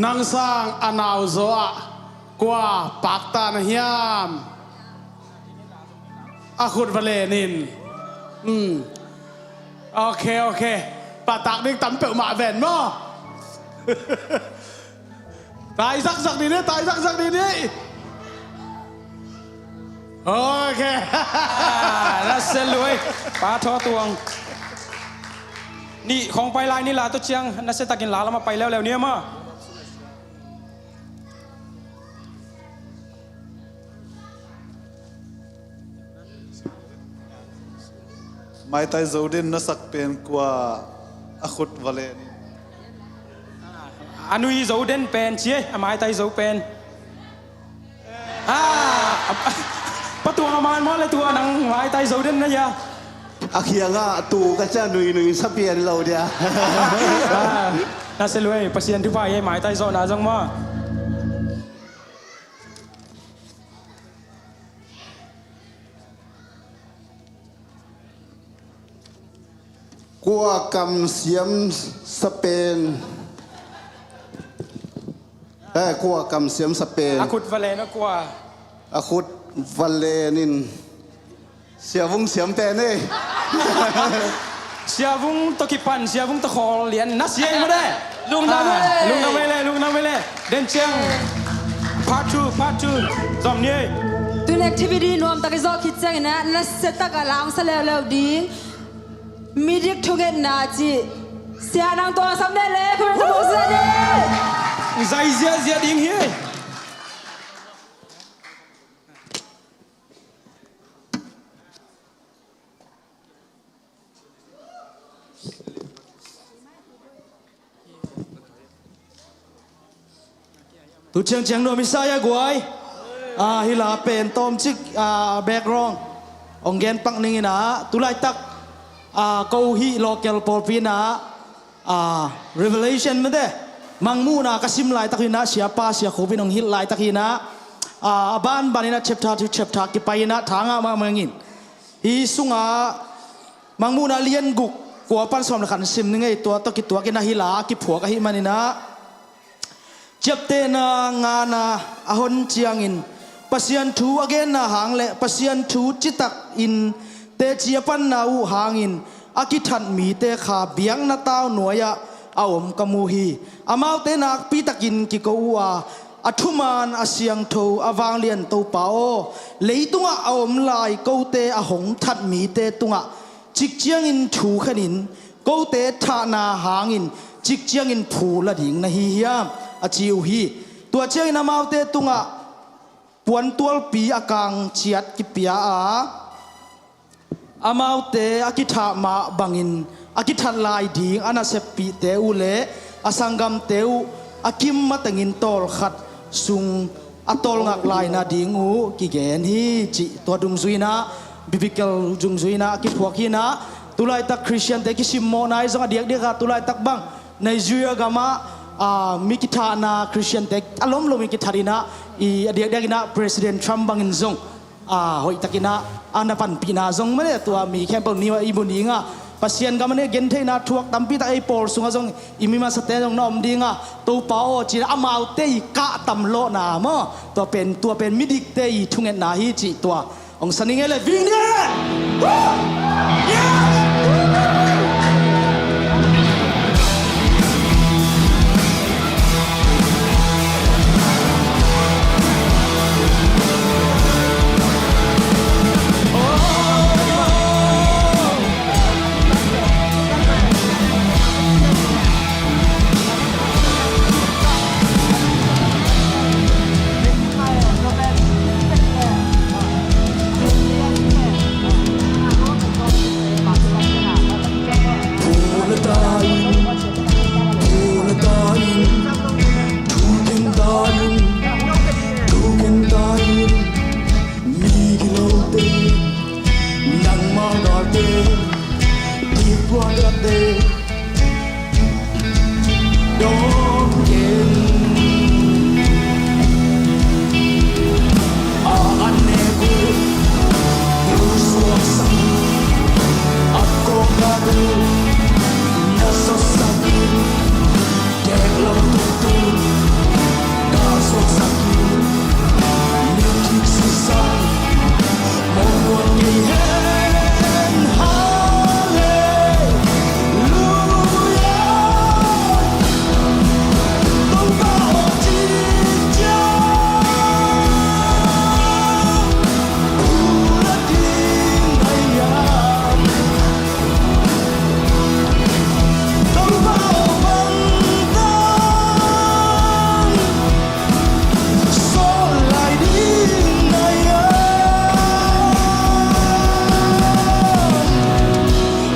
นังสร้างอนาวโซะกว่าปากตานะเฮียมอาขุดวะเลนินโอเคปาตักนี่ตำเปิลหมาแวนมั้ง ตายสักดีนี่ตายสักดีนี่โอเค น่าเสียเลยปลาทอตวงนี่ของไปลายนี่ลาตัวเชียงน่าเสียตะกินลาแล้วมาไปแล้วเนี่ยมา ไม่ตายโจดินนัสักเป็นกว่าอขุดวะเลน อันนี้โจเดนเป็นเชี่ยหมายไทยโจเป็นประตูประมาณมอเลยตัวนังหมายไทยโจเดนนะยะ อาเคียงอ่ะตูก็จะหนุ่ยสับเปลี่ยนเราเดีย น่าเสียเลยประเสียนที่ฝ่ายหมายไทยโจน่าจังมา กัวกำเสียมสเปนกัวกำเสียมสเปน อาคุดวาเลนะกว่า อาคุดวาเลนินเสียวงเสียมแต่เน่ เสียวุ้งตะกิปันเสียวุ้งตะคอเหรียญนัดเสียมาได้ลุงนำไปเลยเดินเชียงพาชูจอมเนี่ย ตุนแอคทิวิตี้นวมตะกิจคิดจังนะนัสตะกะลางซะแล้วดิ้งมีเด็กทุกเอ็นนาจีเสียนางตัวสำเร็จเลยคุณผู้ชมเสียดี ใจเสียดิ้งเฮ้ยtu cheng no misaya guai hila pen tom chik background ongen pak ningina tulai tak kau hi local polpina revelation mede mangmu na kasim lai takina siapa sia khobin ong hil lai takina aban banina chapter to chapter ki paina thanga ma mangin hi sunga mangmu na lian guk kwa pan som khan sim ningai to ki to ki na hila ki phua ka hi manina chapte na ngana ahon chiangin pasian thu again na hangle pasian thu chitak in te chiapan na u hangin akithan mi te kha biang na taw noya awom kamuhi amau te nak pi takin ki ko wa athuman asyang tho awang lian to pao leitunga awom lai ko te ahong that mi te tunga chik chiang in thu khanin ko te tha na hangin chik chiang in phu la ding na hi hiam achiu hi tua chiang na mau te tunga puan tual pi akang chiat ki pia amau te akitha ma bangin akithan lai ding ana se pi te u le asangam teu akim matangin tol khat sung atol ngak lai na ding u ki gen hi chi to dung zuina biblical dung zuina ki phok hi na tulai tak christian te ki simmo nai zanga diak diak tulai tak bang Nigeria gama mikitha na christian te alom lo mikitharina I diak diak ina president Trump bangin zong hoi takina ana pan pina zong mane tua mi campbell niwa ibuni nga pasien gamane gente na thuak tampi ta ai pol sunga zong imima sate zong nom dinga to pao chi amau te ka tam lo na mo to pen midik te thungen na hi chi tua ong saninge le ving ne đốm kiến anh em suốt sang aku ngadu nasa sakit keklam tutur kasut sakit nikik susah membuat dihen haleluya Tumpah cinta bulat dinayam Tumpah bantang solai dinayam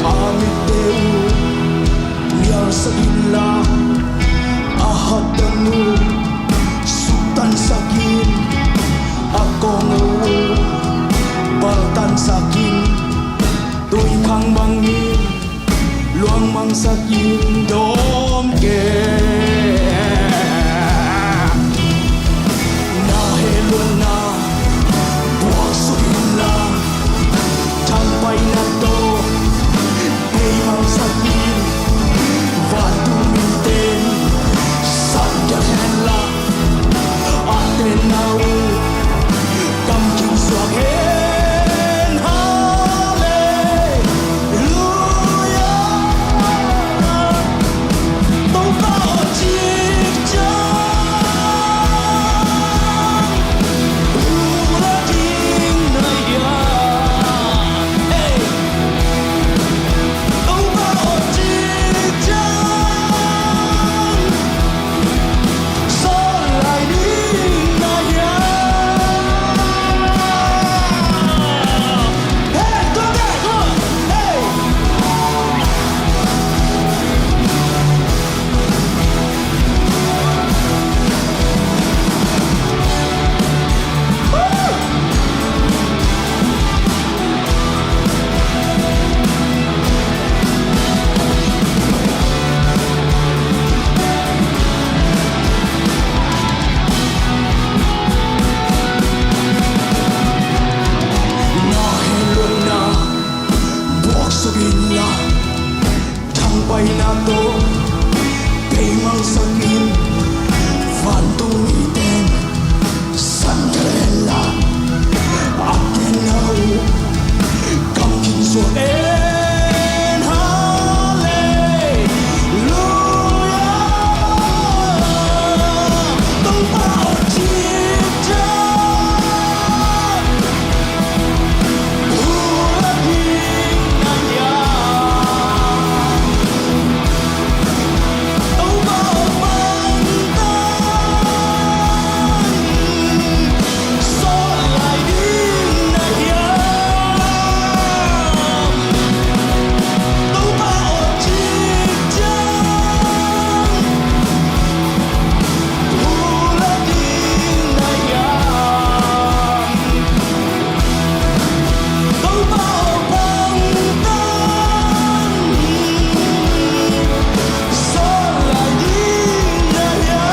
Amit Deus biar segilah ahad danu sultan sakin ako ngu baltan sakin tuy khang bangin luang mang sakin dom ke na helon na buak suila sampai na to hey mang sakin Vatu minten Sandahenla Atenau Kamking suaken Haleluya Tumpah cinta bulat dinayam Hey Tumpah cinta solai dinayam Hey, go back, go on, hey Na helon na buak sabila Tambay na to Paymang sakin Fantung iten Sandarella Atenau Kamking suaken Haleluya Tumpah cinta bulat dinayam Tumpah bantang solai dinayam Tumpah cinta bulat dinayam Tumpah bantang solai dinayam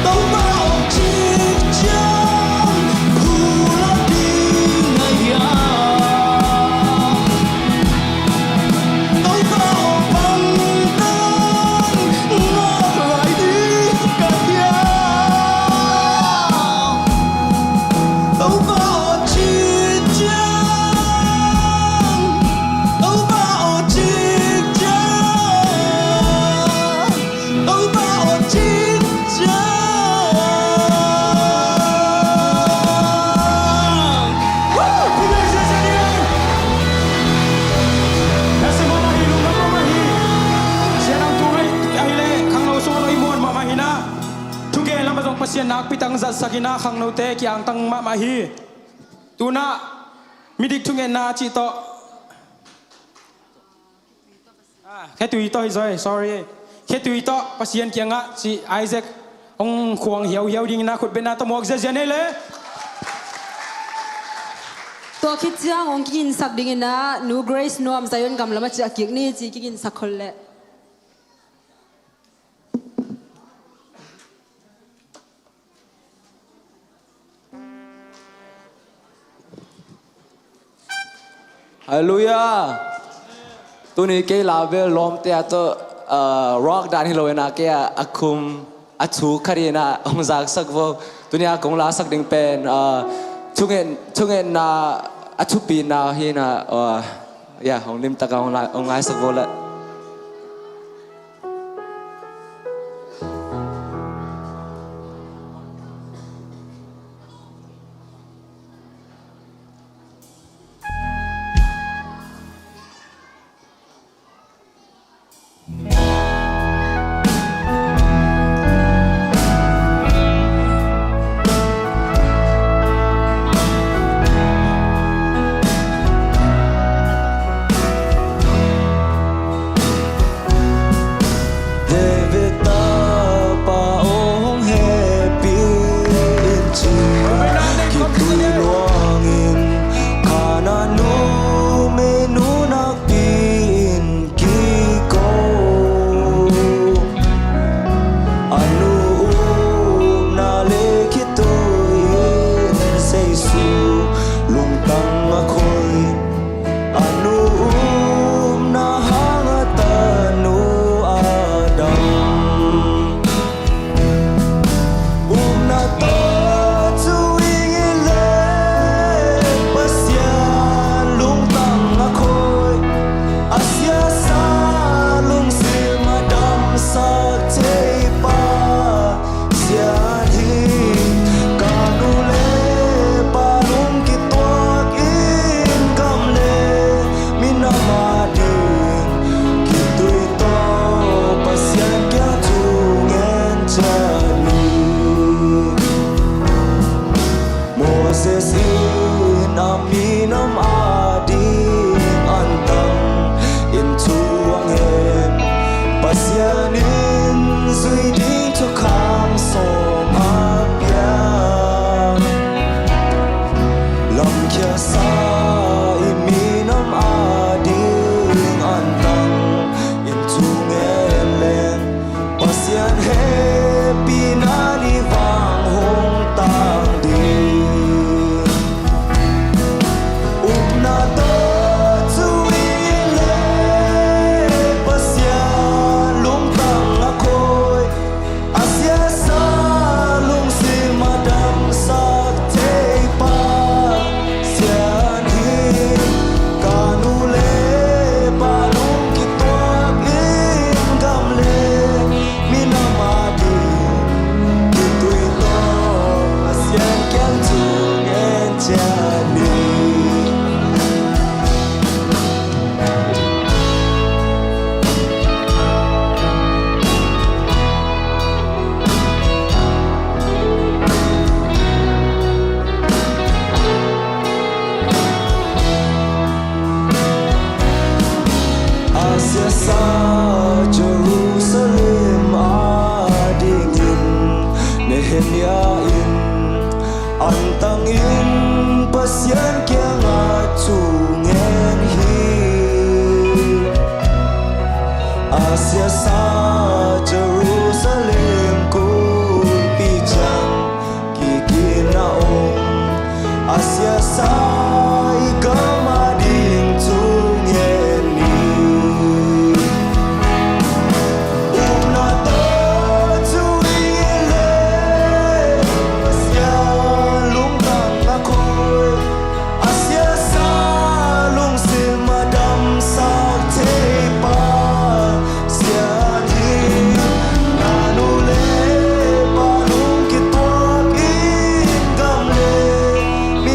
Tumpah cinta bulat dinayam Tumpah bantang solai dinayam Tumpah cinta Tumpah cinta Tumpah cinta Woo! Pulang sekalian. Kasi mamahi nung mamahi siya nang tuloy ahile kang nausulo imuan mamahina tuge lam batong pasien nak pitang zat sakina kang naute kiang tang mamahi tuna midik tunge na chito cái tùy tôi rồi sorry cái tùy to pasien kia ngã si Isaac ông khoang hiểu hiểu đi na khut bên na tao mua cái gì này lẽ ตัวคิดเจ้าองค์กินสักดิ่งนะหนูเกรซนวมใจยนกำลังมาจากกิกนี่จีกินสักคนแหละ Hallelujah. Tu ni ke lavel lom te ato rock dan hilo na ke akum achu karina ong zak sak vo tu ni akong la sak ding pen chungen na achu pi na hi na ya ong lim ta ka ong lai sak vo la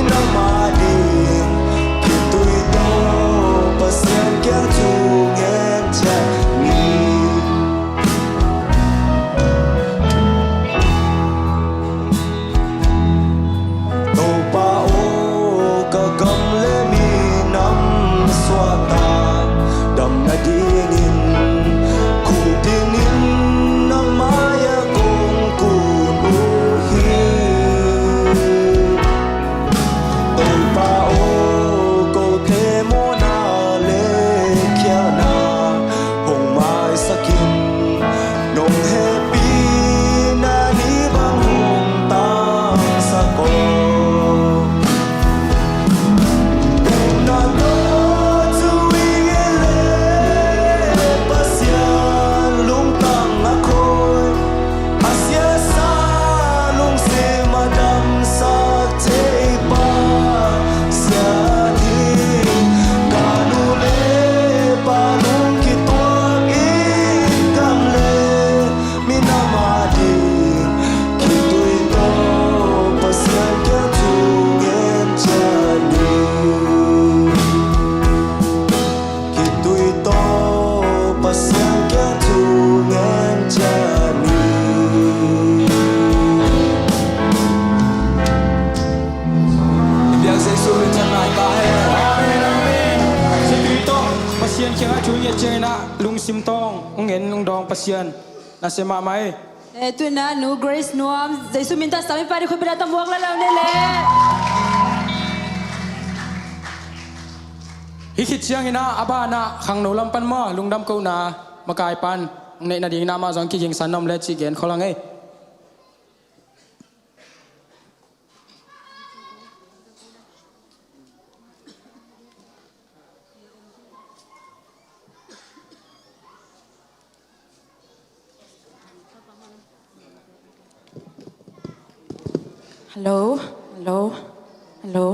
Minamadi chơi na lung sim tong ông en ông dong pasien na sema mai tu na nu grace nuam Jesu minta sami pari ko pira tamuak la law nele hi khit chiang ina abana khang no lam pan ma lungdam ko na makai pan nei na ding na ma jong ki jing sanom le chi gen kholang ei Hello, hello, hello.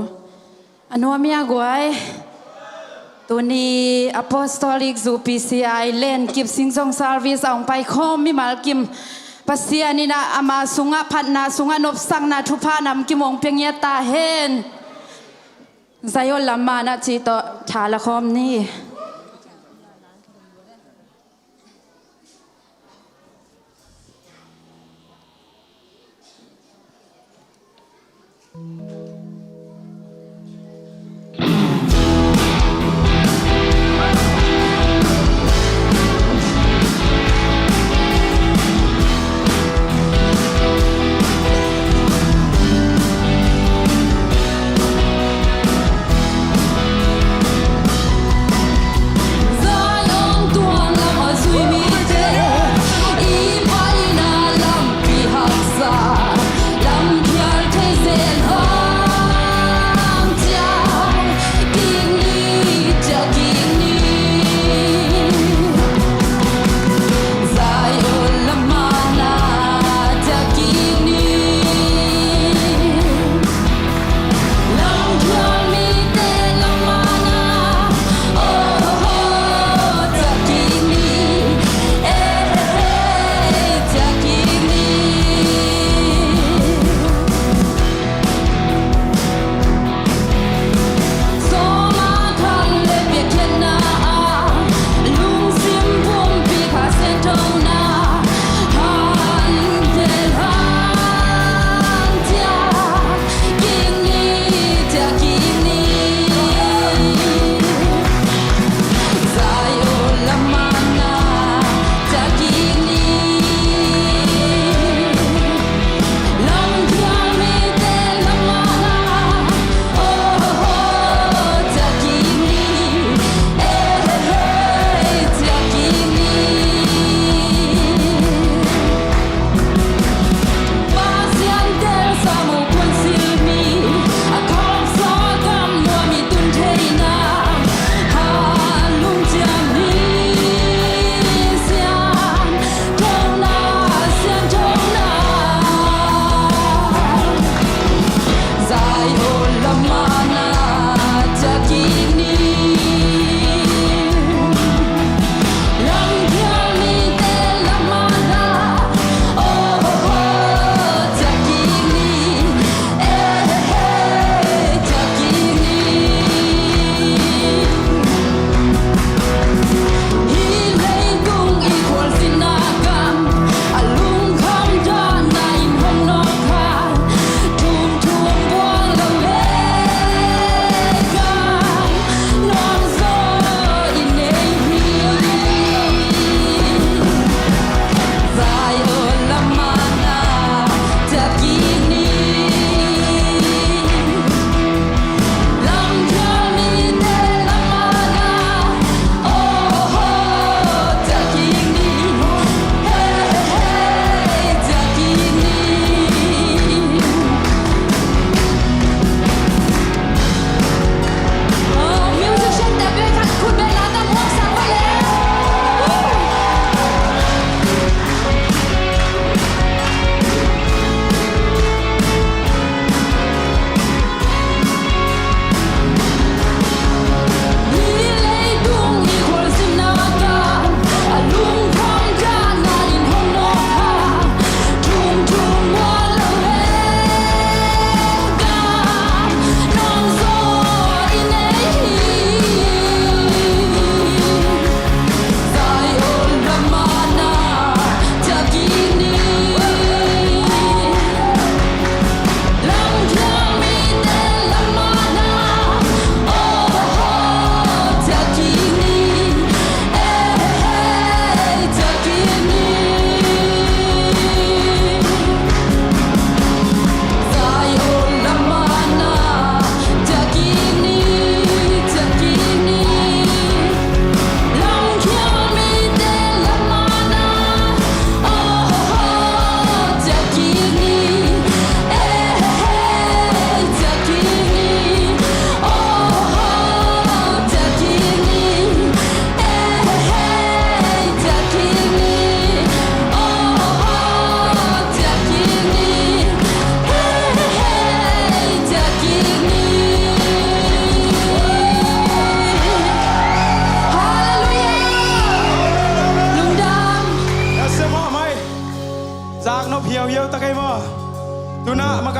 Ano mi agway? Tuni Apostolic Zoo PCI Len Kip Sing Song Service ang pai khom mi mal kim pasia ni na ama sunga phat na sunga nop sang na thupa nam kim ong peng ya ta hen. Zayo lama na chi to thala khom ni.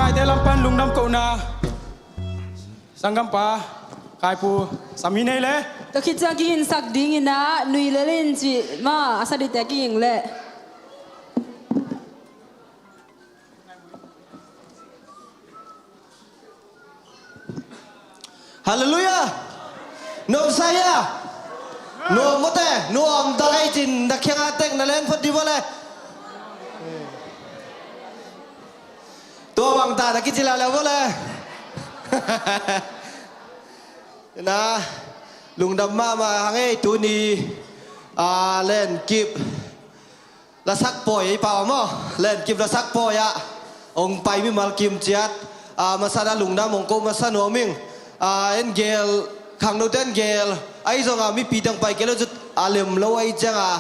ายแต่ลำปันลุงดำกูนาสังกัมปาคายปูสามีในเลย to khi chang ki hin sak ding ina nui le len chi ma asadi te ki ing le Hallelujah. No saya. No mote. No am dalai tin nak yang atek na len phật đi vô le. Tua bang ta nak kicil la vô le. Na lung đam ma hangai tu ni len kip la sak poi pa mo len kip la sak poi ya. Ong pai mi mal kim chiat masada lung đam ong ko masano ming engel khang no ten gel ai zong mi pi tang pai kelo jut alem lo ai changa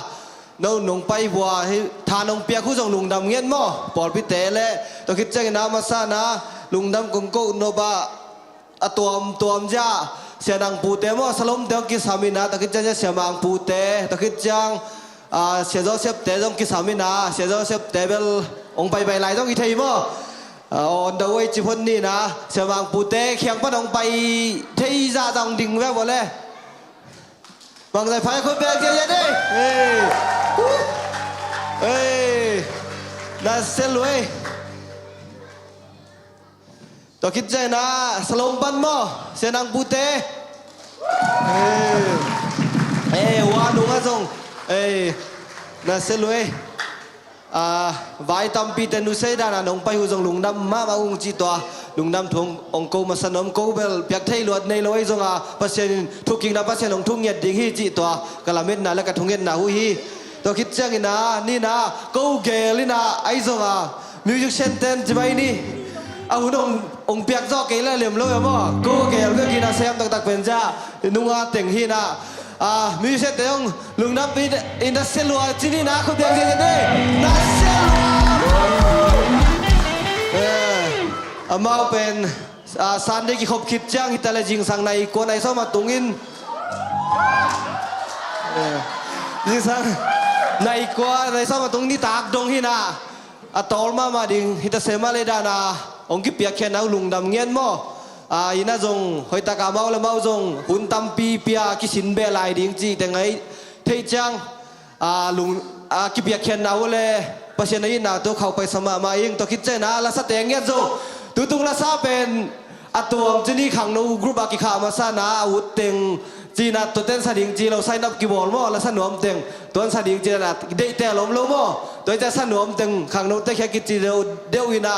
no nong pai bua tha nong pia khu jong lung dam ngien mo por pi te le to khit chang na masana lung dam kong ko no ba tuam ja sia nang pu te mo salom te ki samina to khit chang sia mang pu te to khit chang sia joseph te jong ki samina sia joseph te bel ong pai pai lai jong i thei mo on the way จีพนนี่นะเสียบางปูเต้เขียงปนองไปที่จะต้องดิ่งแวบหมดเลยบางใจไฟคนเบียร์เยอะๆดิเฮ้ยน่าเสียเลยตัวคิดใจนะสลมปันมอเสียนางปูเต้วานุงอาจงน่าเสียเลยไว้ตำปีแต่นุเสดานะนงไปหูจงลุงดำมาอุ้งจีตัวลุงดำทงองโกมาสนมโกเบลเปียกไทยลวดในลอยจงปัสเซนทุกกิ่งนะปัสเซนองทุ่งเงียดดิ่งฮีจีตัวกะละเม็ดนะแล้วก็ทุ่งเงียดนะหูฮีตัวคิดจังนะนี่นะโกเกลินะไอจงมิวสิกเซนเตนจะไปนี่หุ่นองเปียกจอกเกลเหลี่ยมลอยมั้งโกเกลก็กินอาเซียมตักเป็นจ้านุ่งเต็งฮีนะมิวสิกเตงลุงดำปีอินดัสเซลัวจีนี่นะคุณเบียงเกันเลยดัสเซลัวมาเป็นสันเด็กขบคิดจังฮิตาเลจิงสังในกวนในซ้อมาตุงินจิงสังในกวนในซ้อมาตุงนี่ตากดงฮินะตอลมาดิ่งฮิตาเซมาเลดานาองกิเปียกแค่นเอาลุงดำเงี้ยนมั้งอินาจงหอยตากาเมาและเมาจงหุ่นตำปีเปียกิสินเบลายดิ่งจีแต่ไงเทจังลุงกิเปียกแค่นเอาเลยปัจเจนี้นาตัวเขาไปสมามาเองตัวคิดใจนะละสเตงเงี้ยจงตัวตุงละซาเป็นตัวจีนี่ขังนูกรุ๊ปกิขามาซานาอาวุธเต็งจีน่ะตัวเต้นสดิ่งจีเราใส่นับกีบอลมั้งละสนวมเต็งตัวสดิ่งจีน่ะเดย์แต่ล้มล้มมั้งตัวจะสนวมเต็งขังนูเตะแค่กิจีเดียวอินะ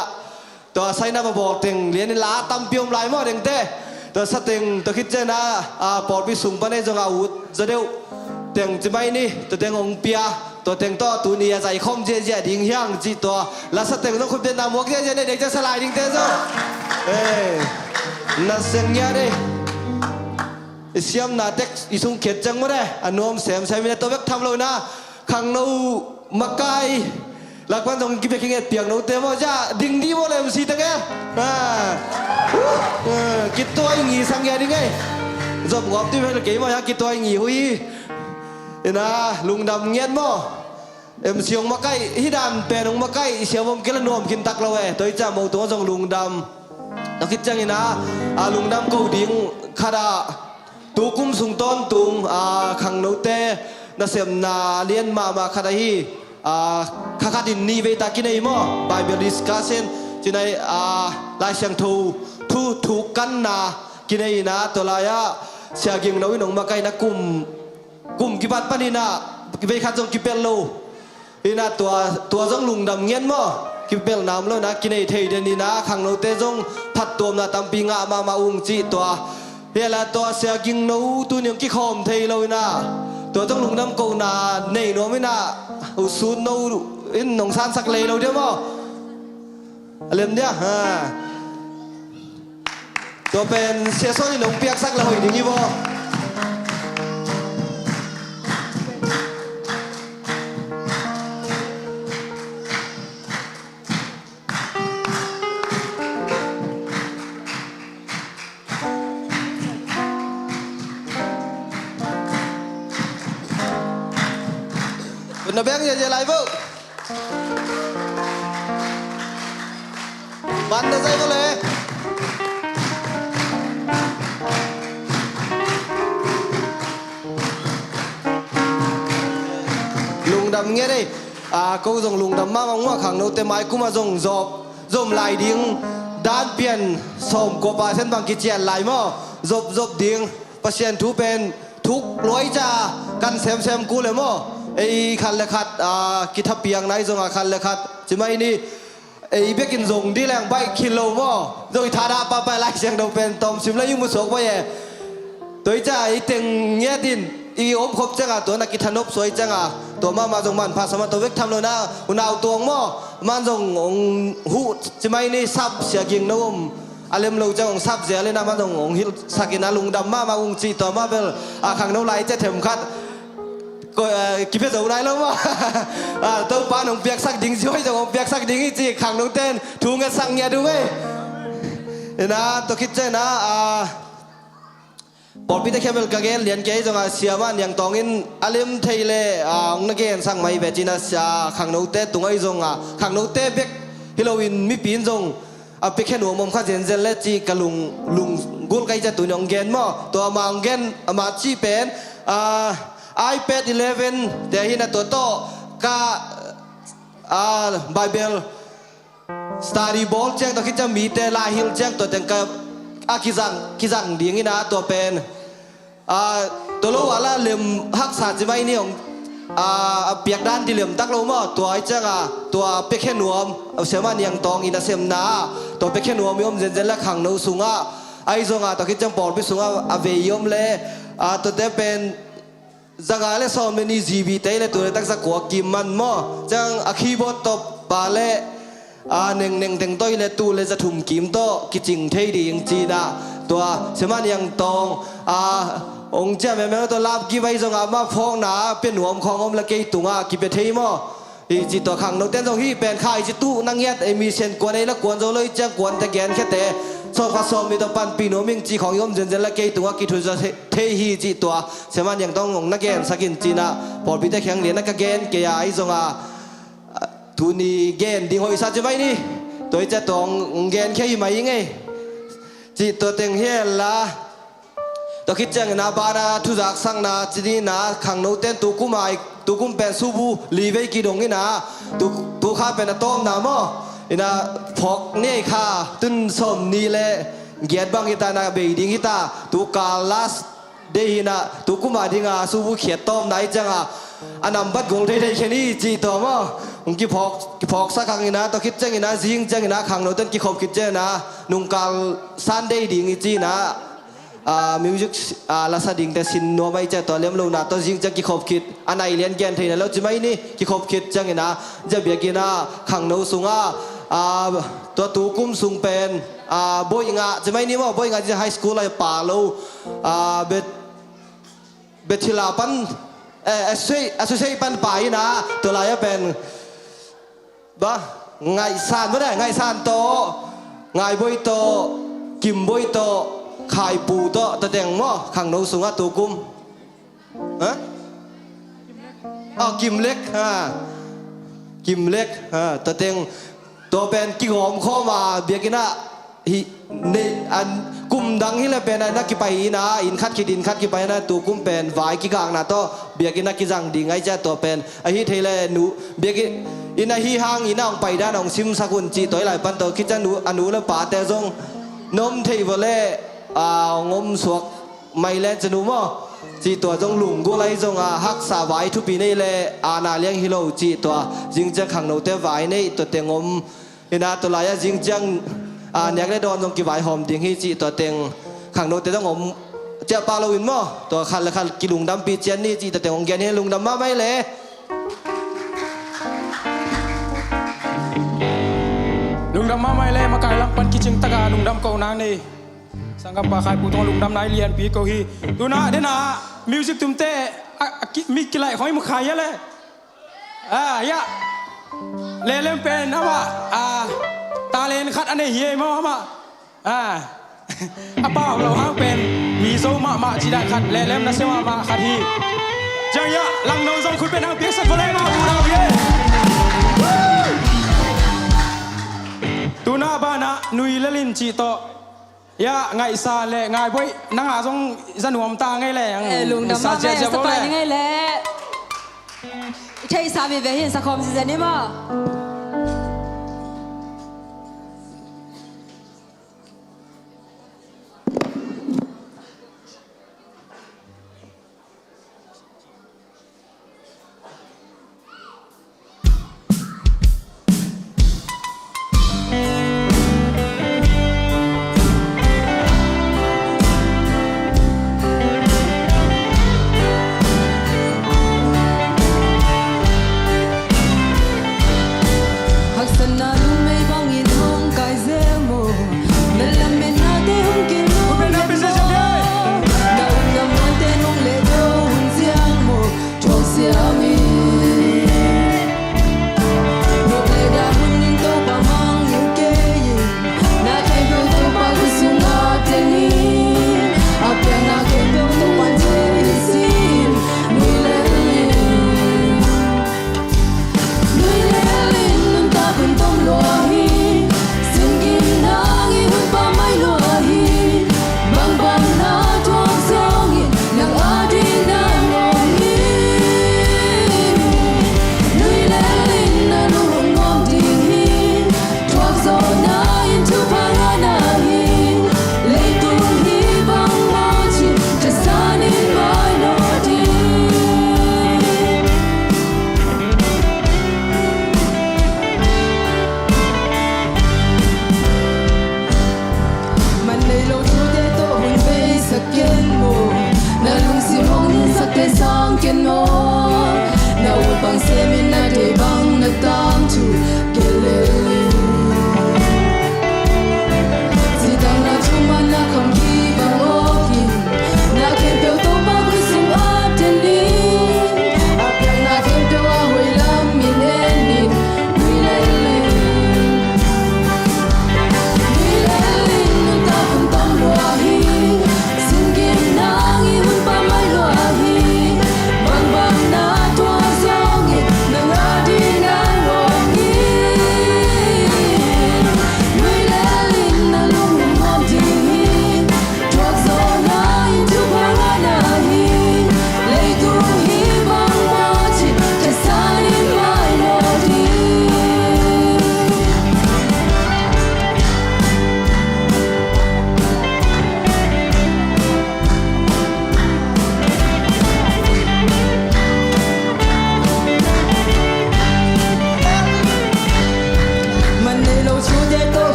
ตัวใส่น้ำมาบอกเต็งเลี้ยนลาตั้มเปียมลายมั้งเต็งเต้ตัวสเต็งตัวคิดเจนะปอดพิสุงปนในจงอาวุธจะเดียวเต็งจะไม่นี่ตัวเต็งองเปียตัวเต็งต่อตัวนี้ใจคอมเจเจดิ่งย่างจีตัวแล้วสเต็งต้องคุณเป็นนามวกเจเจเด็กจะสลายดิ่งเต้จ้ะน่าเสียงยาดิเสียมนาเด็กอีสุงเข็ดจังมั้งเด้อนุมเสียมใช้ไม่ได้ตัวเบ็กทำเลยนะขังนูมาไกลักวันตรงกิบเงี้ยเปียกนูเต็มว่าจะดิ่งดีว่าเลยมันสีตั้งไงกิดตัวอย่างงี้สังเกตยังไงจบงบที่เป็นเกี่ยวกับกิดตัวอย่างงี้หุยนะลุงดำเงี้ยมั้งเสียงมาไกฮิดานเป็นองมาไกเสียงผมกินละนวมกินตักเราเว้ตัวจะมองตัวจงลุงดำเราคิดจังงี้นะลุงดำเขาดิ่งขดาตูกุมสุงต้นตุงขังนูเตน่าเสียมนาเลียนมาขดาฮีข้าดินนี่เวตากินไอ้หม้อไบเบิลดิสคัสเซนจีนไอ้ลายเสียงถูกกันนากินไอ้นะตัวลายเสียกิ่งน้อยหนองมาไกนักกุมกิบัดปนินะเวคัดจงกิเปลโลอีน่าตัวจงลุงดำเงี้ยนหม้อกิเปลน้ำแล้วนะกินไอ้เทเดนี่นะขังนูเตจงพัดตัวนะตำปีงะมาอุ้งจีตัวเฮล่าตัวเสียกิ่งน้อยตัวนี้กิคอมเทเลยนะตัวต้องลุงน้ำกูนาในโนไม่น่าสูนโนอินหนองซานสักเลยเราเดียวมั้งเล่มเดียวตัวเป็นเสียส้นหนองเปียกสักเลยอย่างนี้บ่Nó bé như vậy lại vô ban na zai ko le lùng đầm nghe đây câu dòng lùng đầm mang ngoa khẳng nô tê mai cũng mà dòng dọc dòng lại điếng đan biển sôm của bà sen bằng cái chèn lại mà dọc dọc điếng bà sen thú bên thúc lối cha căn xem cúเลยmàไอ้คันเลยขัดกิทับเปียงไหนจงคันเลยขัดจะไม่นี่ไอ้เบี้ยกินจงที่แรงใบคิโลมั้งโดยธาดาปะไปไล่เสียงดงเป็นตอมซิมแล้วยุ่งมุสกไปเย่ตัวจ่าไอ้เต็งเงี้ยดินอีอมครบจังตัวนักกิทนบสวยจังตัวมาจงมันพาสมาตัวเวกทำเลยนะอุณาวตัวมั้งมันจงหูจะไม่นี่ซับเสียกิงนะผมอารมณ์เราจะซับเสียเลยนะมันจงฮิลสักินาลุงดำมาจีตัวมาเป็นขังน้ำไหลจะเข็มขัดก็กินไปสูงได้แล้วมั้งตัวป้าหนุ่มเปียกสักดิ่งช่วยจะเปียกสักดิ่งจีขังน้องเต้นถูกเงินสั่งเงี้ยดูไหมนะตัวคิดเจนะปอดพิธีเข้มเกลเลียนเกยจังเสียมันยังตองอินอารมณ์ไทยเลยนักเกยสั่งไม่เบจินะขังน้องเต้ตรงไอ้จงขังน้องเต้เปียกฮิโลวินมีปีนจงเปียกแค่หนูมุมข้าเจนเจนเล่จีกะลุงกุลไกจะตุนองเกนมั้งตัวมังเกนมาจีเป็นiPad 11 แต่ฮินะตัวโตก็Bible Study Ball แจ้งตัวคิดจะมีแต่ลายฮิลแจ้งตัวแต่งกับกิจังดีงี้นะตัวเป็นตัวรู้ว่าละเหลี่ยมหักษาจะไม่นี่ของเปียกด้านที่เหลี่ยมตักลงมาตัวไอ้เจ้าตัวเป็กแค่หนวมเสียมันยังตองอินาเซมนาตัวเป็กแค่หนวมยอมเจนและขังนูสุงไอ้จงตัวคิดจะปอดไปสุงเวยอมเลยตัวเตเป็นจังอะไรสอนมันนี่จีบีเตยเลยตัวตั้งสักกว่ากิมมันมั่จังคีย์บอร์ดตบปาเล่หนึ่งแต่งตัวเลยตัวเลยจะถุ่มกิมโตกิจิงเทดียังจีน่ะตัวเสมันยังตององค์เจ้าแม่แม่ตัวลาบกี่ใบจังมาฟ้องหนาเป็นหัวของอมละเกยตุงกิเปเทยมั่จีตัวขังนกเต้นตรงที่เป็นข่ายจีตู้นั่งเงียบมีเส้นกวนในละกวนเราเลยจังกวนแต่แกนแค่แต่ชอบข้าซ้อมมีตัวปันปีโนมิงจีของยมเจนละเกยตัวกิทุจะเทฮีจีตัวเสมันยังต้องนักเกนสกินจีน่ะปอดพิธีแข่งเหรียญนักเกนเกียร์ไอ้จงทุนีเกนดีหอยสัตว์จะไม่นี่ตัวจะต้องเกนแค่ไหมยังไงจีตัวเต็งเฮล่ะตัวคิดจังนาบานาทุจักสังนาจีนีนาขังโนเต้นตุกุมาตุกุมเป็นซูบูลีเวกิดงนี่นะตุข้าเป็นต้มน้ำมั้งอินาพอกเนี่ยค่ะตุนสมนี่แหละเกียรติบางกิตานาเบยดิ้งกิตาตุกาลาสเดียนะตุกุมาดิ้งซูบูเขียดต้มไหนจังอันนั้นบัดกงได้แค่นี้จีตัวมั้งกี่พอกสักครั้งนะตัวคิดจังนะจิงจังนะขังโนเต้นกี่ขบคิดเจนะนุ่งกาลซันได้ดิ้งจีนะมิวสิกลาสดิ่งแต่สินนัวไม่เจตัวเลี้ยมลูนาตัวจริงจะกี่ขบคิดอันไหนเลี้ยนแกนเทนแล้วจะไม่นี่กี่ขบคิดจังนะจะเบียกินะขังโนสุงตัวตูกุมสุงเป็นโบยงะจะไม่นี่ว่าโบยงะจะไฮสคูลอะไรป่าโลเบทิลาปันเอสเซปันป่ายนะตัวลายเป็นบ้าไงซานไม่ได้ไงซานโตไงโบยโตกิมโบยโตขายปูโตตะแดงหม้อขังโนสุงะตูกุมกิมเล็กกิมเล็กตะแดงตัวเป็นกิหอมเข้ามาเบียกินะในอันกุมดังที่เราเป็นนักกิไปนะอินคัดกินคัดกิไปนะตัวกุมเป็นวายกิกางนะตัวเบียกินักกิจังดีไงจ้าตัวเป็นไอฮิเทเลนูเบียกิอินไอฮิฮังอินองไปด้านองซิมสกุลจีตัวไหลปันตัวคิดจะนูอนุและป่าแต่ทรงนมเทวเล่งมสวกไม่เล่นจะนูมั้งจีตัวจงหลุมกูไล่จงฮักษาไว้ทุกปีนี่เลยนาเลี้ยงฮิโลจีตัวจิงจะขังโนเตไว้นี่ตัวเต็งงมอินาตัวลายจิงจังอยากได้โดนจงกี่ไว้หอมดิ่งฮิจีตัวเต็งขังโนเตต้องงมเจ้าปลาโลวินมั้งตัวขันละขันกิลุงดำปีเจนนี่จีตัวเต็งงแกนให้ลุงดำมาไม่เลยลุงดำมาไม่เลยมาไกลลังปันกิจิงตะกาลุงดำเก่านางนี่สังกัปปะใครปูตองลุงดำนายเรียนปีเกาฮีตัวน่ะเดี๋ยวน่ะมิวสิกตุ้มเต้มีกี่ไหลของมึงขายเยอะเลยยะเล่นเป็นนะวะตาเลนคัดอันนี้เฮียมั้งมาเป้าเราห้างเป็นมีโซมาจีดาคัดเล่นนะเซมาคัดฮีจังยะลังนองซองคุณเป็นนางเปียกสักคนเลยมาบูราเย่ตัวน่ะบ้านะ le lin chi to ya ngai sa le ngai boi nang a jong zanuam ta ngai le ang lung dam ma ve sa pa ni ngai le thei sa mi ve hin sa khom si ni ma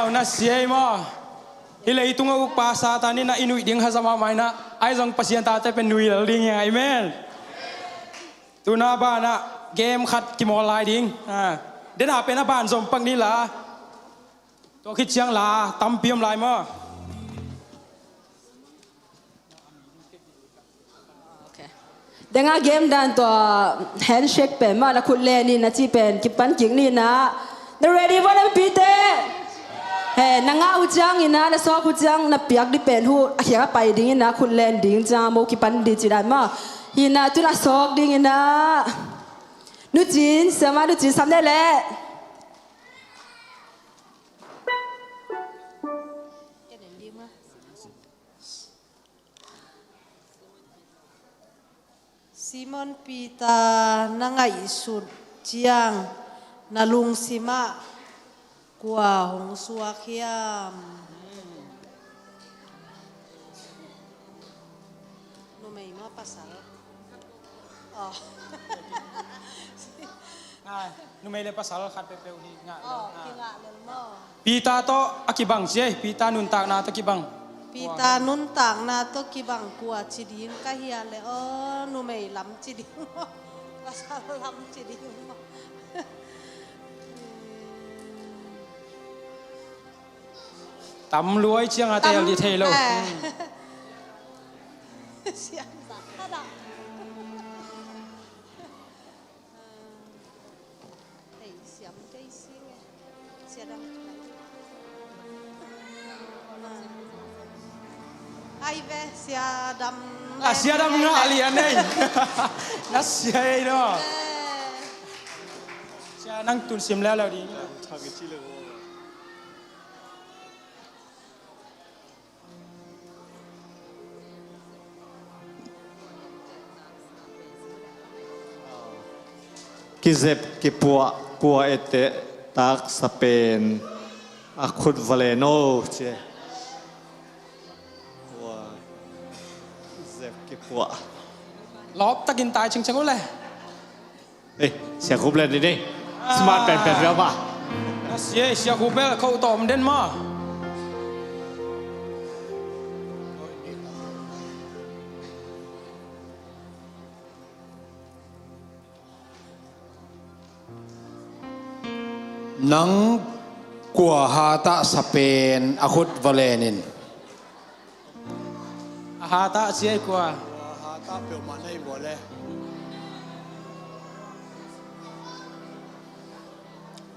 wow na siya mo hilay itong pasa tani na inuit ding hasama may na ay jong pasien tate pen nui ding yang amen tuna ba na game khat ki mo lai ding de na pen na ban som pak ni la to khit chiang la tam piam lai mo Denga game dan to handshake pe ma la khut le ni na chi pen ki pan king ni na the ready for them pite he nanga u chang ina la so ku chang na piak di pen hu a khia pai ding ina khut len ding cha mo ki pan di chi dan ma hina tu la sok ding ina nu chin sama nu chin sam de le Simon Peter nangai sud chiang nalung sima kwa hong suakiam no may ma pasal oh nu mai le pasal khat pe pe hi nga oh kinga lel mo pita to akibang je pita nun tak na to kibang Pita nun tang na to kibang kwa chiding kahia le oh no may lam chiding mo pasal lam chiding mo tắm lúa chiang a tel di thei lo siang sak kada hey siam dei sing siadam ai ve siadam siadam nga alian nei na siai no sia nang tun sim la lo di Kizep kipua ete tak sapen akut valeno che kizep kipua ลอบตะกินตายชิงชังเลย eh sia kup le ni smart pen pen ra ba นะเสียเสียกูเบลเขาตอมเด่นมา นังกัวฮาตะสเปนอาคุดวาเลนิน อาหาตาเสียกว่า ฮาตาเปียวมาในบ่เลย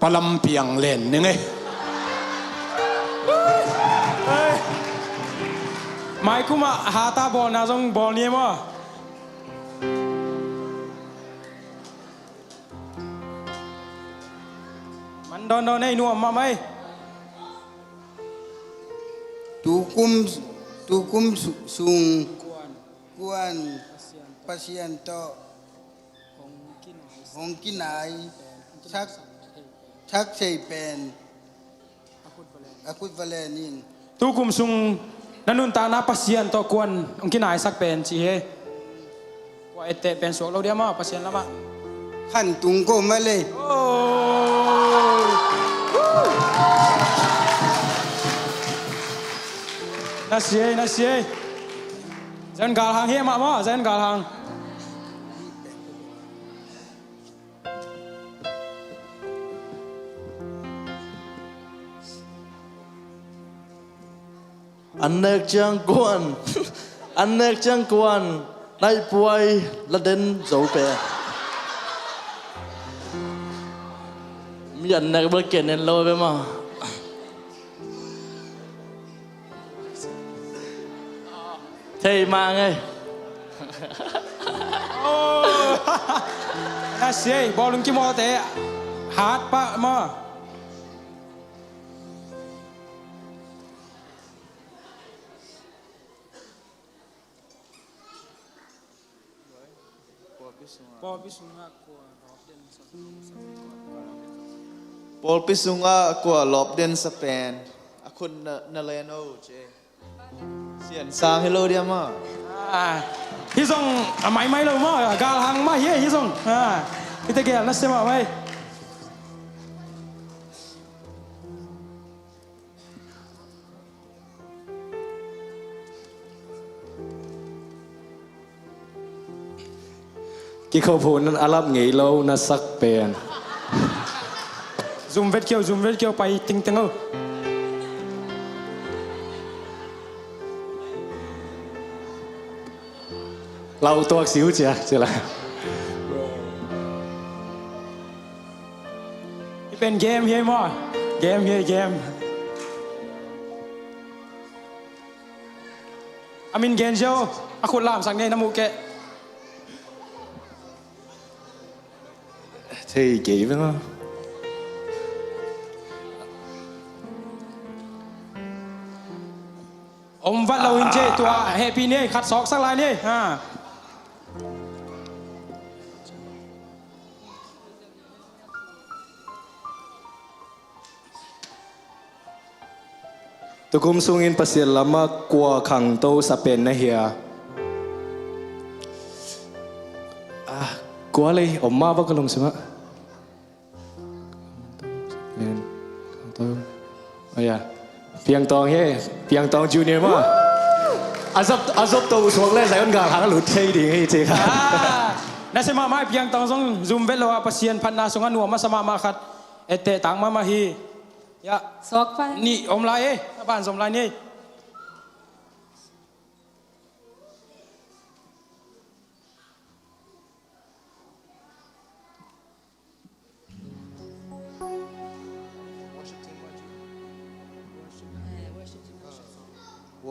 ปลัมเปียงเล่นนึงไง หมายคุมาหาตาบอลนะจงบอลนี้มั้งมันโดนให้นัวมาไหม tukum sung kuan pasien to hong kinai chak sei pen akut valenin ตูกุมซุงนันนุนตานาปัสเซียนตัวกวนองค์กินายสักเป็นสิเฮว่าเอเตเป็นโสเราเดียวมาปัสเซียนแล้วมา khan tung ko male โอ้น่าเสียน่าเสียเจนกาลหางเฮียมามั้งเจนกาลหาง อันเนกจังกวนอันเนกจังกวนนายป่วยละเด่นโจเปมีอันเนกเบอร์เกนเนโลไปมาเท่มาไง โอ้น่าเสียบอลลุงกิมอเตะฮาร์ดปะมาPaul pisunga kwa lobden sa pen akun naleno che sian sang hello dia ma ฮิซงไม่เลยมั้งกาลหางมาเฮียฮิซงพี่ตะเกียบนั่นเสียมาไหมกี่เขาพูดนั้นอาลับไงเราน่าสักเป็น zoom เวทเกียวไปติงติงเอา เราตัวสิวเจียละ เป็นเกมเฮียมั้งเกมเฮียเกมอามินเกนเชียวอาคุณลามสังเนน้ำมูกแก thì kỹ với nó อมวัดเราอินเจตัวเฮปีนี่ขัดศอกสักลายนี่ตัวกุมซุงอินภาษาละมากกว่าขังโตสเปนนะเฮียกลัวเลยอมมาบ้างก็ลงใช่ไหมเป็นขังโตอะไรอ่ะเพียงตองเฮ้เพียงตองจูเนียร์มั้งอาซบตัวสวงเล่นใส่กันกาหางหลุดเท่ดีให้เจ๊ค่ะนั่นใช่มาไม่เพียงตองส่งซูมเวลว่าภาษาพันนาส่งอันหัวมาสมามาขัดเอเตตังมาฮียะ สอกไป นี่อมลายบ้านสมลายนี่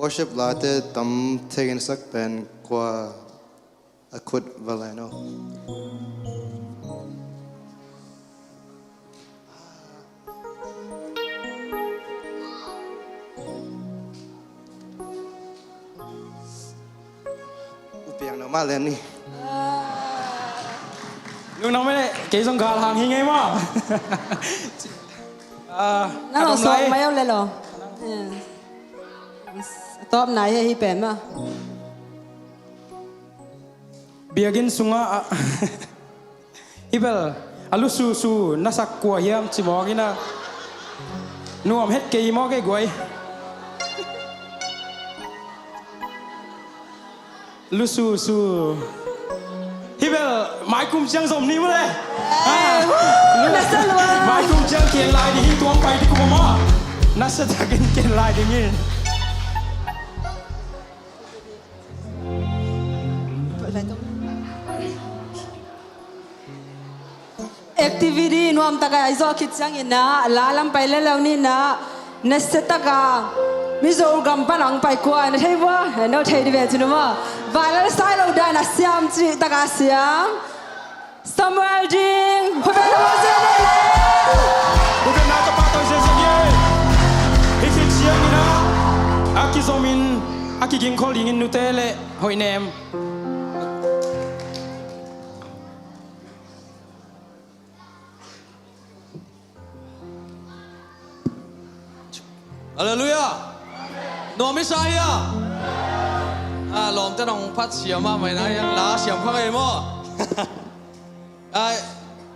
worship ลาเตตั้มเทกินสักเป็นกว่าคุดวาเลนอุปยังน้ำมาเล่นนี่ ลุงน้องไม่ได้เกยสงกาลห่างยังไงมั้ง นั่นเราสอกไม่เอาเลยเหรอตอบไหนให้เป็นมา เบียกินสุงะฮิเบลอาลุสูนัสักกัวเฮียมจิบอกกินะนัวมเฮ็ดเกยมอเกยกวยลุสูฮิเบลหมายคุมเชียงสมนี้มั้งเลยหมายคุมเชียงเกียนลายดีที่ตัวไปที่กูมานัสตะกินเกียนลายดีนี่แอคทิวิตี้นวมตะกายโซคิดจังอินะลาลัมไปเล่านี่นะนัสตะกามิโซกัมปันังไปกว่านะเทว่าเนาะเทดิเวจินว่าวาลาสไตล์เราได้นะเสียมจีตะกาเสียมสมัยจริงพวกเราเสียเลย Bukan nak patong sesenye. Ikut siang ina. Aki zomin, aki gingkol ingin nutele hoi nem. Haleluya. Nom Messiah. Lom ta dong phát xiam ma mai na yang la xiam khang ai mo. Ai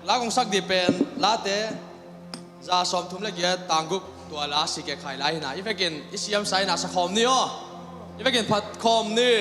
la kong sak di pen la te za som thum la gia tang guk tua la si ke khai lai na i vekin i siam sai na sa khom ni o i vekin phat khom ni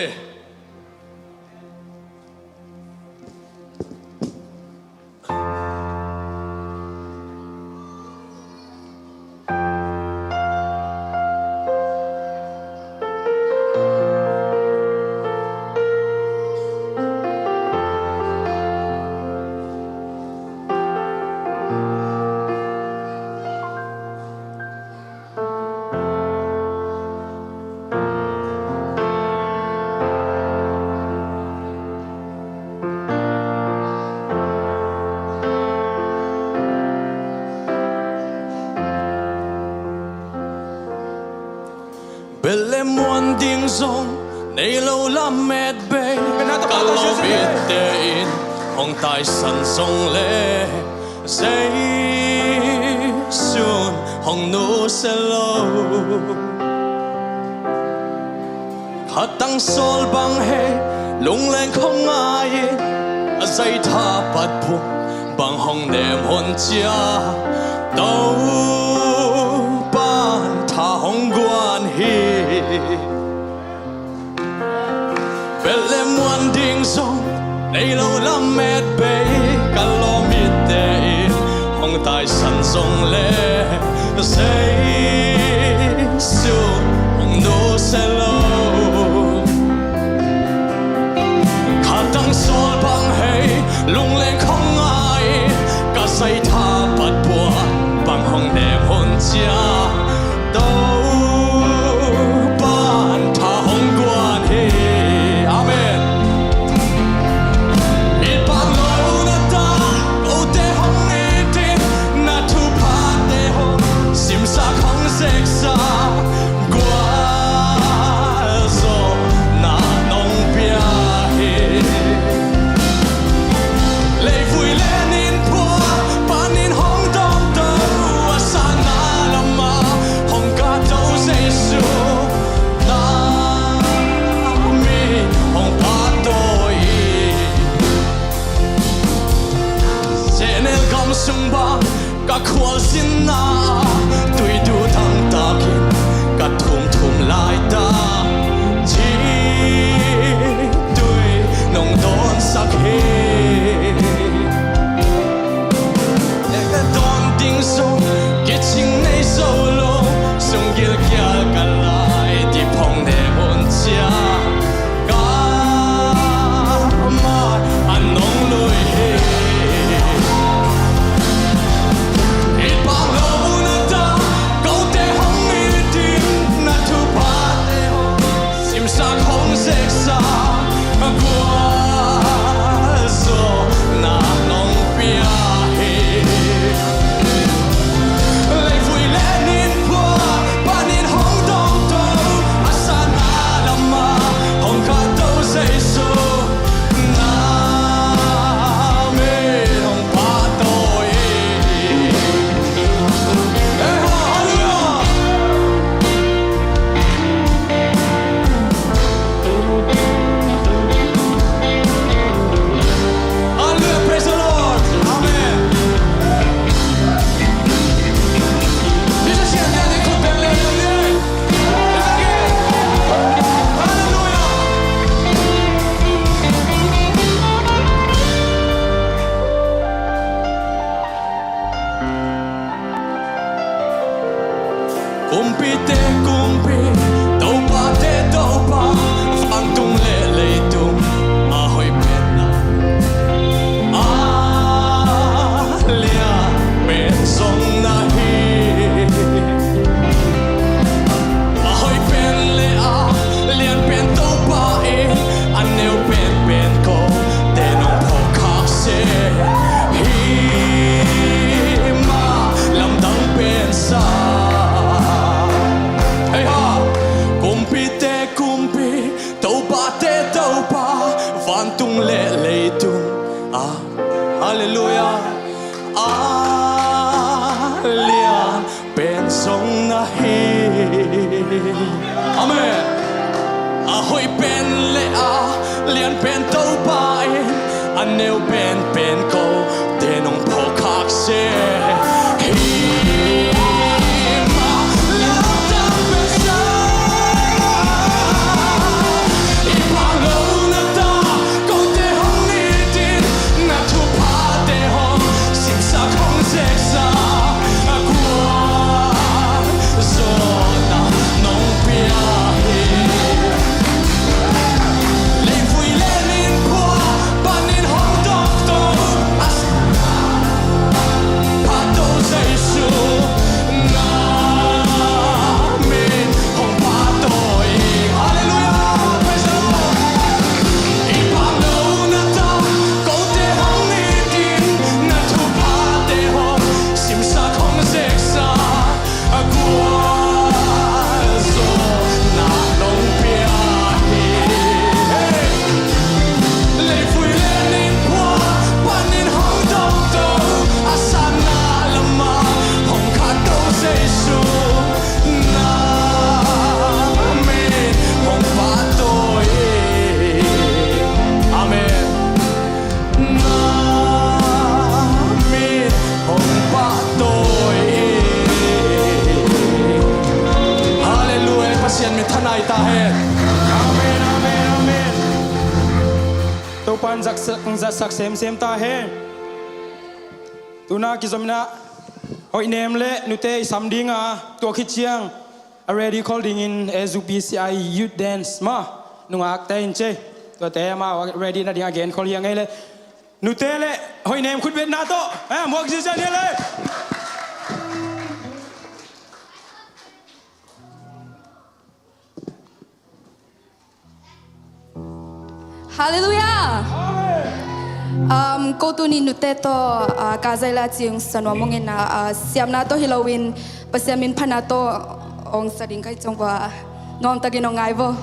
Belle muôn tiếng rong nay lâu lắm mệt bê cả lâu biết tên hồng tai sân sông lệ dây xuân hồng nô sẽ lâu khát tăng sol băng hệ lung lên không ai dây tha bát buộc bằng hồng nệm hôn chia đâu ban tha hồng quan hi Belle muôn tiếng rong nay lâu lắm mệt bê cả lo mít tê hồng tai sân sông lệ dây xuân hồng nô sẽ lâu sạch xa qua gió na nong pia he lấy vui lên in qua ban in hong dong to asana lama hong ka to say so na me hong pa to kumpi te kumpi tau pa te tau pa phang tung le le tung a hoi pen na a lia pen song na hi a hoi pen le a lian pen tau pa e an neu pen pen ko te nong pho kha se hi ma lam dang pen sa kumpi te kumpi tau pa te tau pa van tung le le tung ah hallelujah ah lian pen song na hi amen a hoi pen le a lian pen tau pa e an neu pen pen ko te nong pho khak se sak sem sem ta he tuna ki zomna hoi nem le nute samdinga to khichiang already calling in SUPCI youth dance ma nungak ta inche to te ma ready na ding again call yang le nute le hoi nem khut bet na to mo ki jan le Hallelujah. Câu tu ni nute to kazaila chiang sanwa mongin na siamna to Halloween pasiamin phana to ong sading kai chongwa nom tagin ong aivo.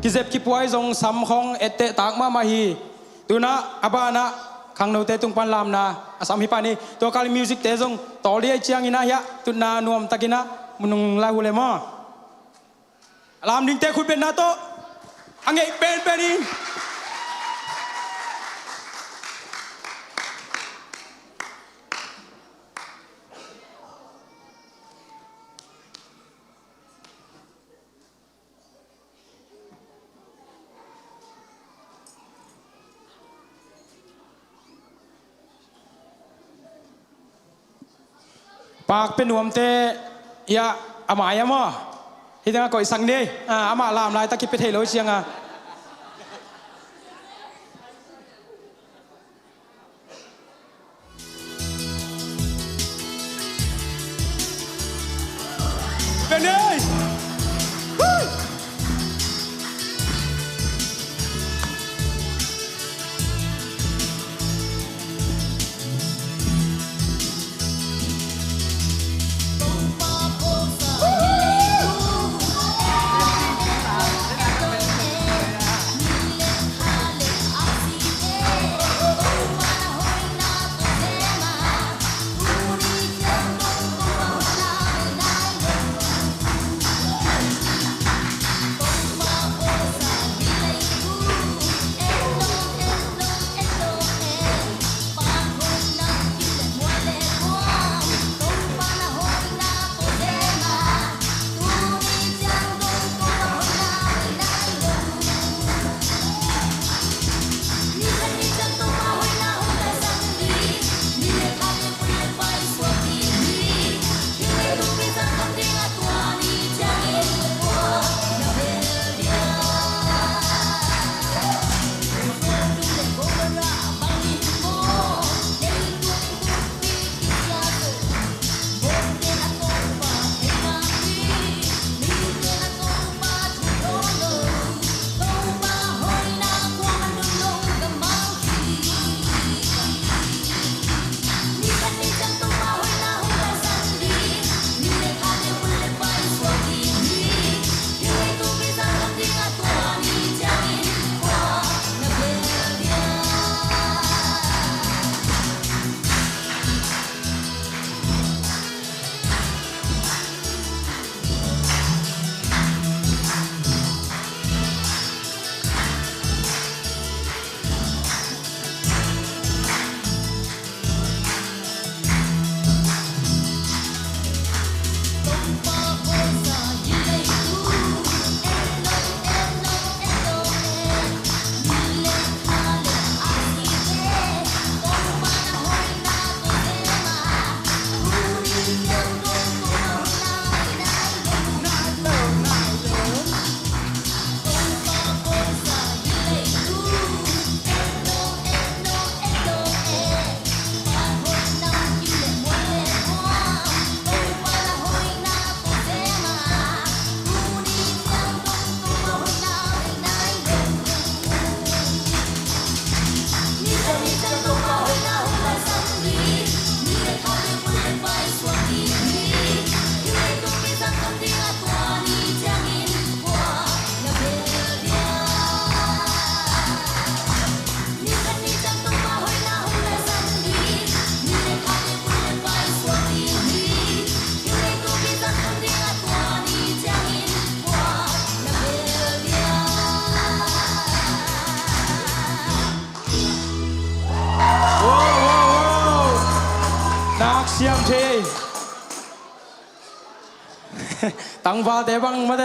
กิเจ็บกิป่วยทรงสำของเอเตตากมาฮีตัวนะอาบานะขังโนเตตุงปันลามนาอาสามิปานีตัวกาลมิวสิกเตจงต่อเลียเชียงอินะยะตุนานวมตะกินะมุนุงลาหูเลมอลามดิงเตคุดเป็นนาโตอังเกเป็นอินปากเป็นหนวมเตยะอาหมายะมอที่ตั้งก่อยสังเดอามาลามลายตะกิดไปเทโลเชียงเป็นไงเสียงเทตังฟ้าเตบังมาเต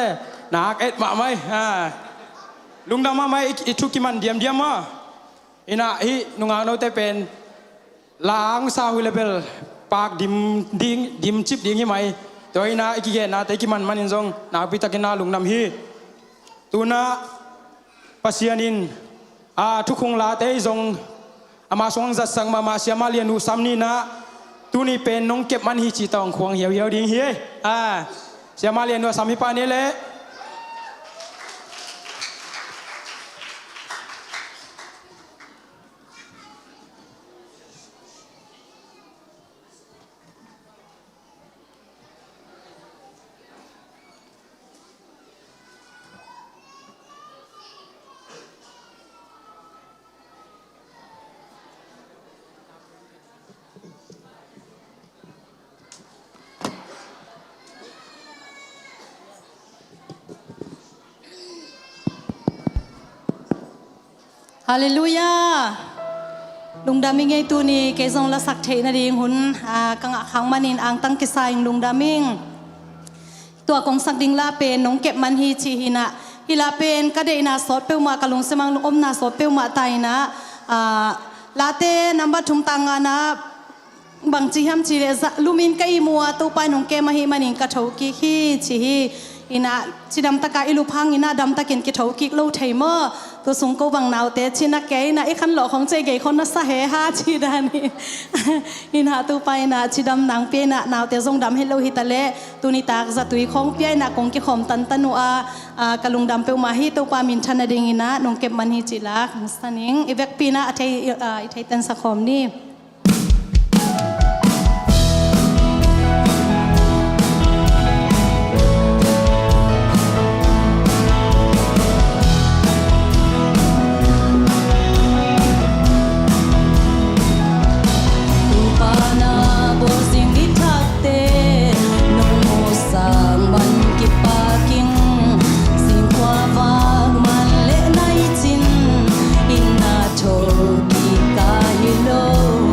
นักเอ็ดมาไหมลุงดำมาไหมอีทุกิมันเดียมมาอินะฮินุงอาโนเตเป็นล้างซาฮุเลเบลปากดิมจิบดิ้งยังไหมตัวอินะอีกแก่นาเตกิมันมันอินซงนาพิตากินาลุงดำฮิตุนะปัสยานินทุกคงลาเตซงอามาสวงจัดสังมาเสียมาเลียนูซัมนีนะตูนี่เป็นน้องเก็บมันฮิจิตองควงเหี่ยวดิ้งเฮียเสียมาเลียนูซัมฮิปานี่เลย ฮาเลลูยาลุงดามิงไงตัวนี้เกจงละสักเทนาดีหุ่นกังขังมันินอังตั้งกิสายลุงดามิงตัวกงสักดิงลาเป็นน้องเก็บมันฮีชีหินะฮิลาเป็นก็ได้นาสดเปียวมากะลุงสมังลุงอมนาสดเปียวมาไตนะลาเต้นับบัตทุมตังานะบางจีฮัมจีเลลูมินก็อีมัวตัวไปน้องเก็บมาฮีมันินกะเทากิฮีชีฮีอินะชิดำตะกาอิลูพังอินะดำตะกินกิเทากิกโลไทเมอร์ตัวสงกูบังนาวเตชินักเกยนะไอ้ขันหล่อของเจเกยคนน่ะสะเฮฮาชีดานี่อินะตัวไปนะชิดำนางเปียนะนาวเตทรงดำให้โลหิตะเลตัวนี้ตากจะตุยของเปียนะกงกิขอมตันตันัวกะลุงดำเปียวมาฮีตัวปามินชันดิงินะนงเก็บมันฮีจิลักสตันิงอีเวกปีนะไทยตันสักคอมนี่ Hilo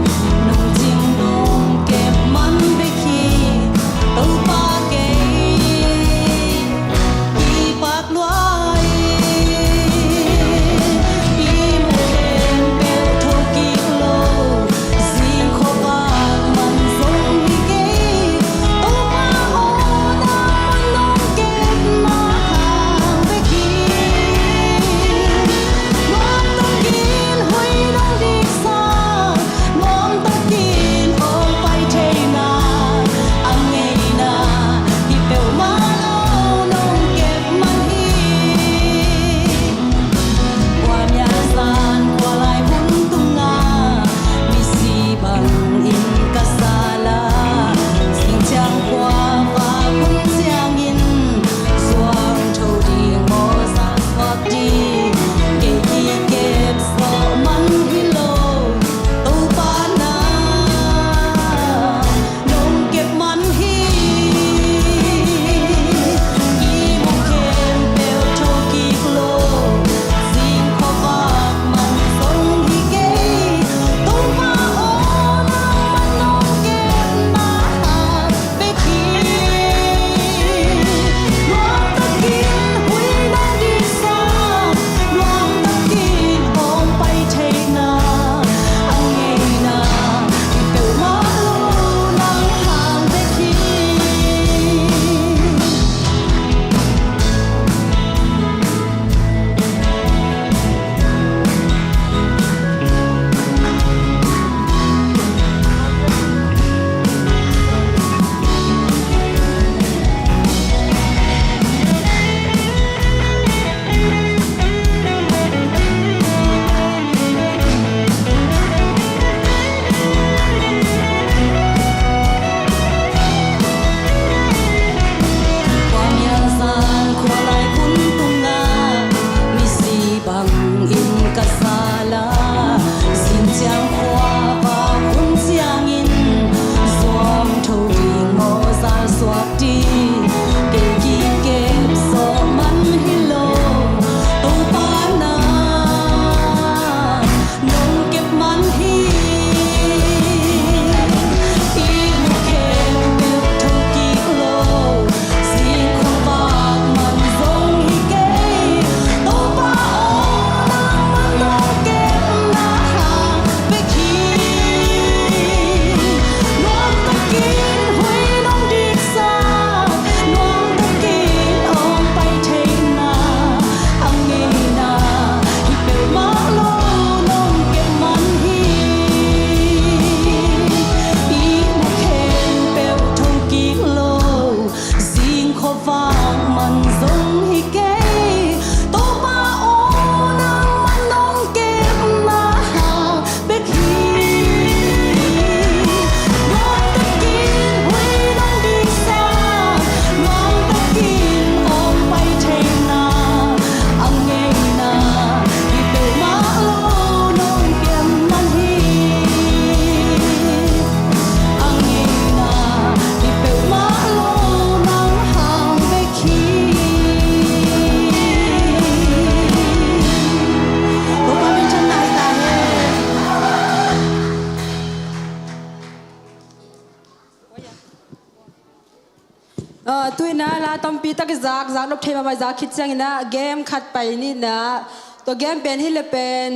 ตุยนะละตัมปีตักจากนบเทมาจากคิดจังนะเกมขัดไปนี่นะตัวเกมเป็นที่เลยเป็น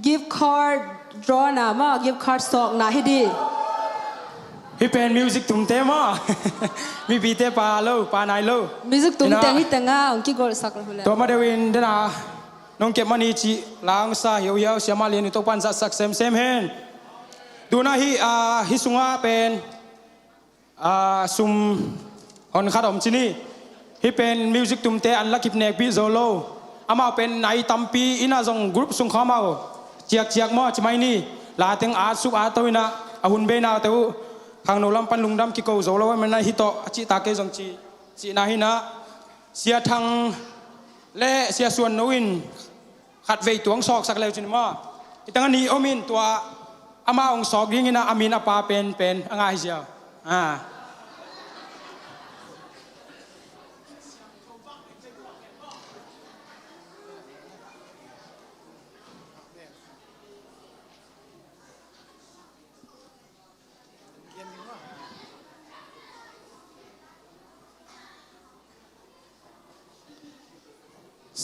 gift card draw นะมา gift card สองนะให้ดี พี่เป็นมิวสิกตุ้มเต้มา มีปีเต้ปาโลปานายโล music ตุ้มเต็งที่แต่งอ่ะองค์กิโกสักเลย ตัวมาเดวินเดนะน้องเก็บมันนี่จีลางซาเหี่ยวเสียมาเรียนอยู่ตัวปันสักเซมเฮนดูนะฮิสุงะเป็นซุมอนขัดอมชินีฮิเป็นมิวสิกตุ้มเตอันลักกิบเนกปีโซโลอามาเป็นไอตัมปีอินาจงกรุ๊ปสุงข้ามาเจียกมอจิไม่นี่ลาเต็งอาสุอาตัวนะอาหุนเบนาเตวทางโนลัมปันลุงดำกิโกโซโลมันนาฮิโตจิตาเกจงจีนาฮินะเสียทางและเสียส่วนนวินขัดเวตัวงศอกสักเลวจินมาอีตั้งนี้อมินตัวอามาองศอกยิ่งนะอามินอาปาเป็นอ่างเสีย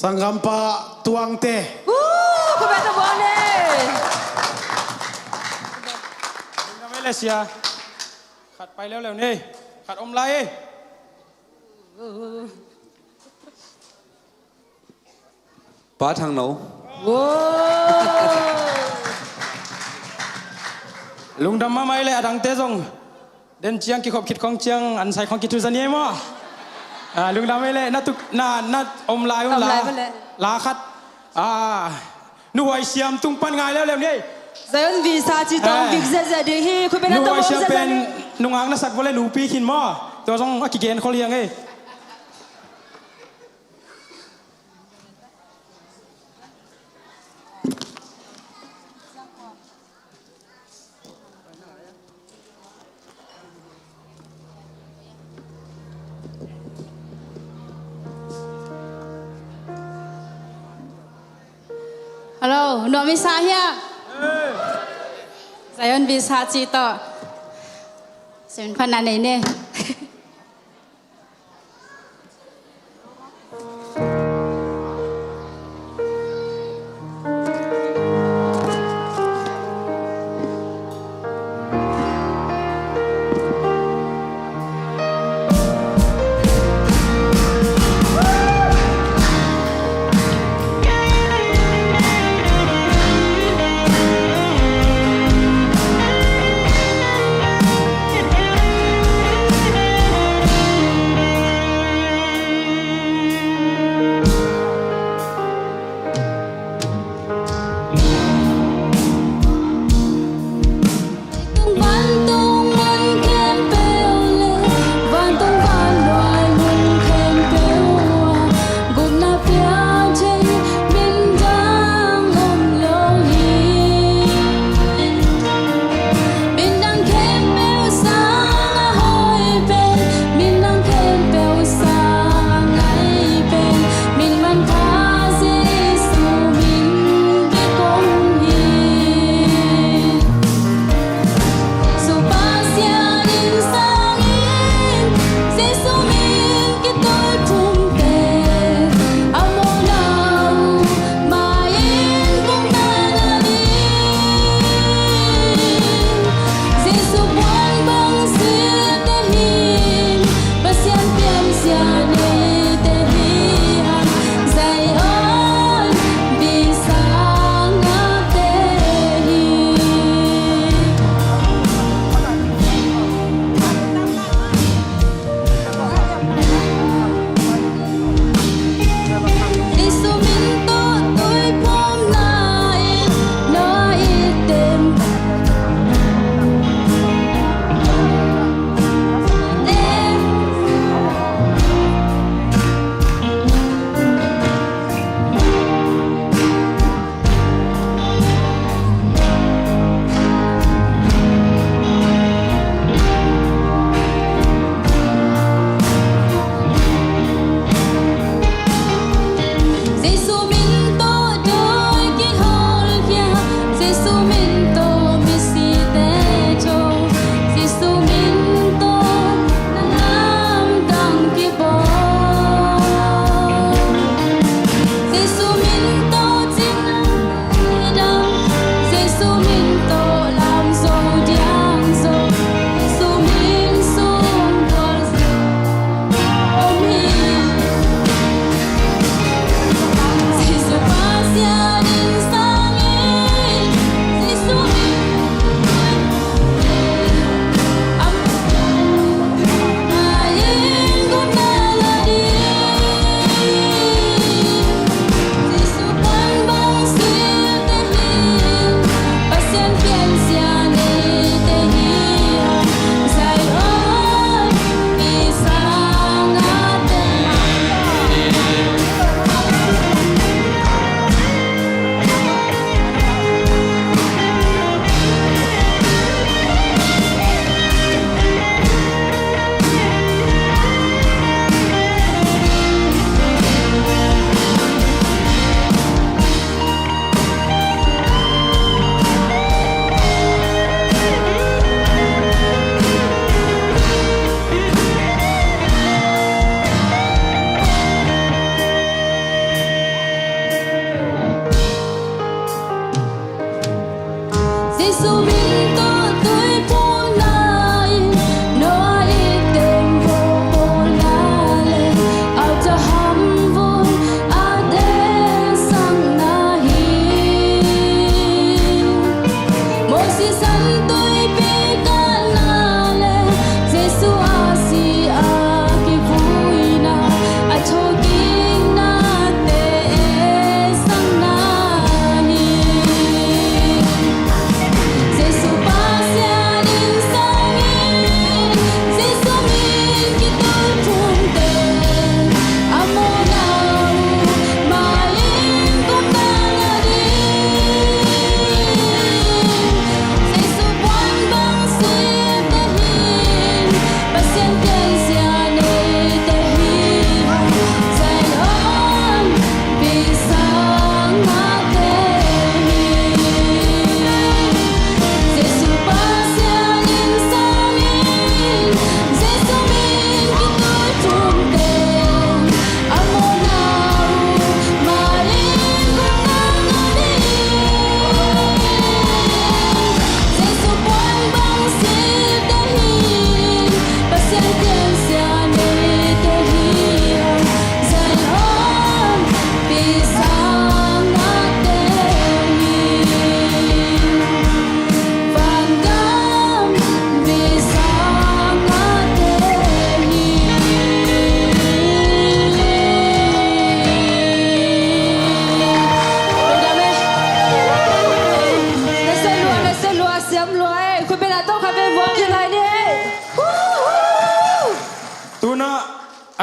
สังกัมปะตวงเต คุณแม่ตะบอลเลยทำไมเลเซียขัดไปแล้วนี่ขัดอมไลป้าทางโน ลุงดำมาไม่เลยดังเตจงเดินเจียงกี่ขบคิดของเจียงอันใส่ของคิดทุสันยี่มั้งลุงดำไม่เลยนัดตุกนัดอมไลลาขัดหน่วยเสียมตุ้งปันไงแล้วนี่เซนวีซาจิตองบิ๊กเซเดฮีคุณเป็น ห นัก น่ ตะ วย บอล เสียม เซ เป็น นี่ นุ่งอ่างนักสักวอลเลย์ลูปีขินมั้งตัวต้องอากิเกนเขาเลี้ยงฮัลโหลหนูมิซาเฮียไซออนบิซาจิโตเซนพันนันเน่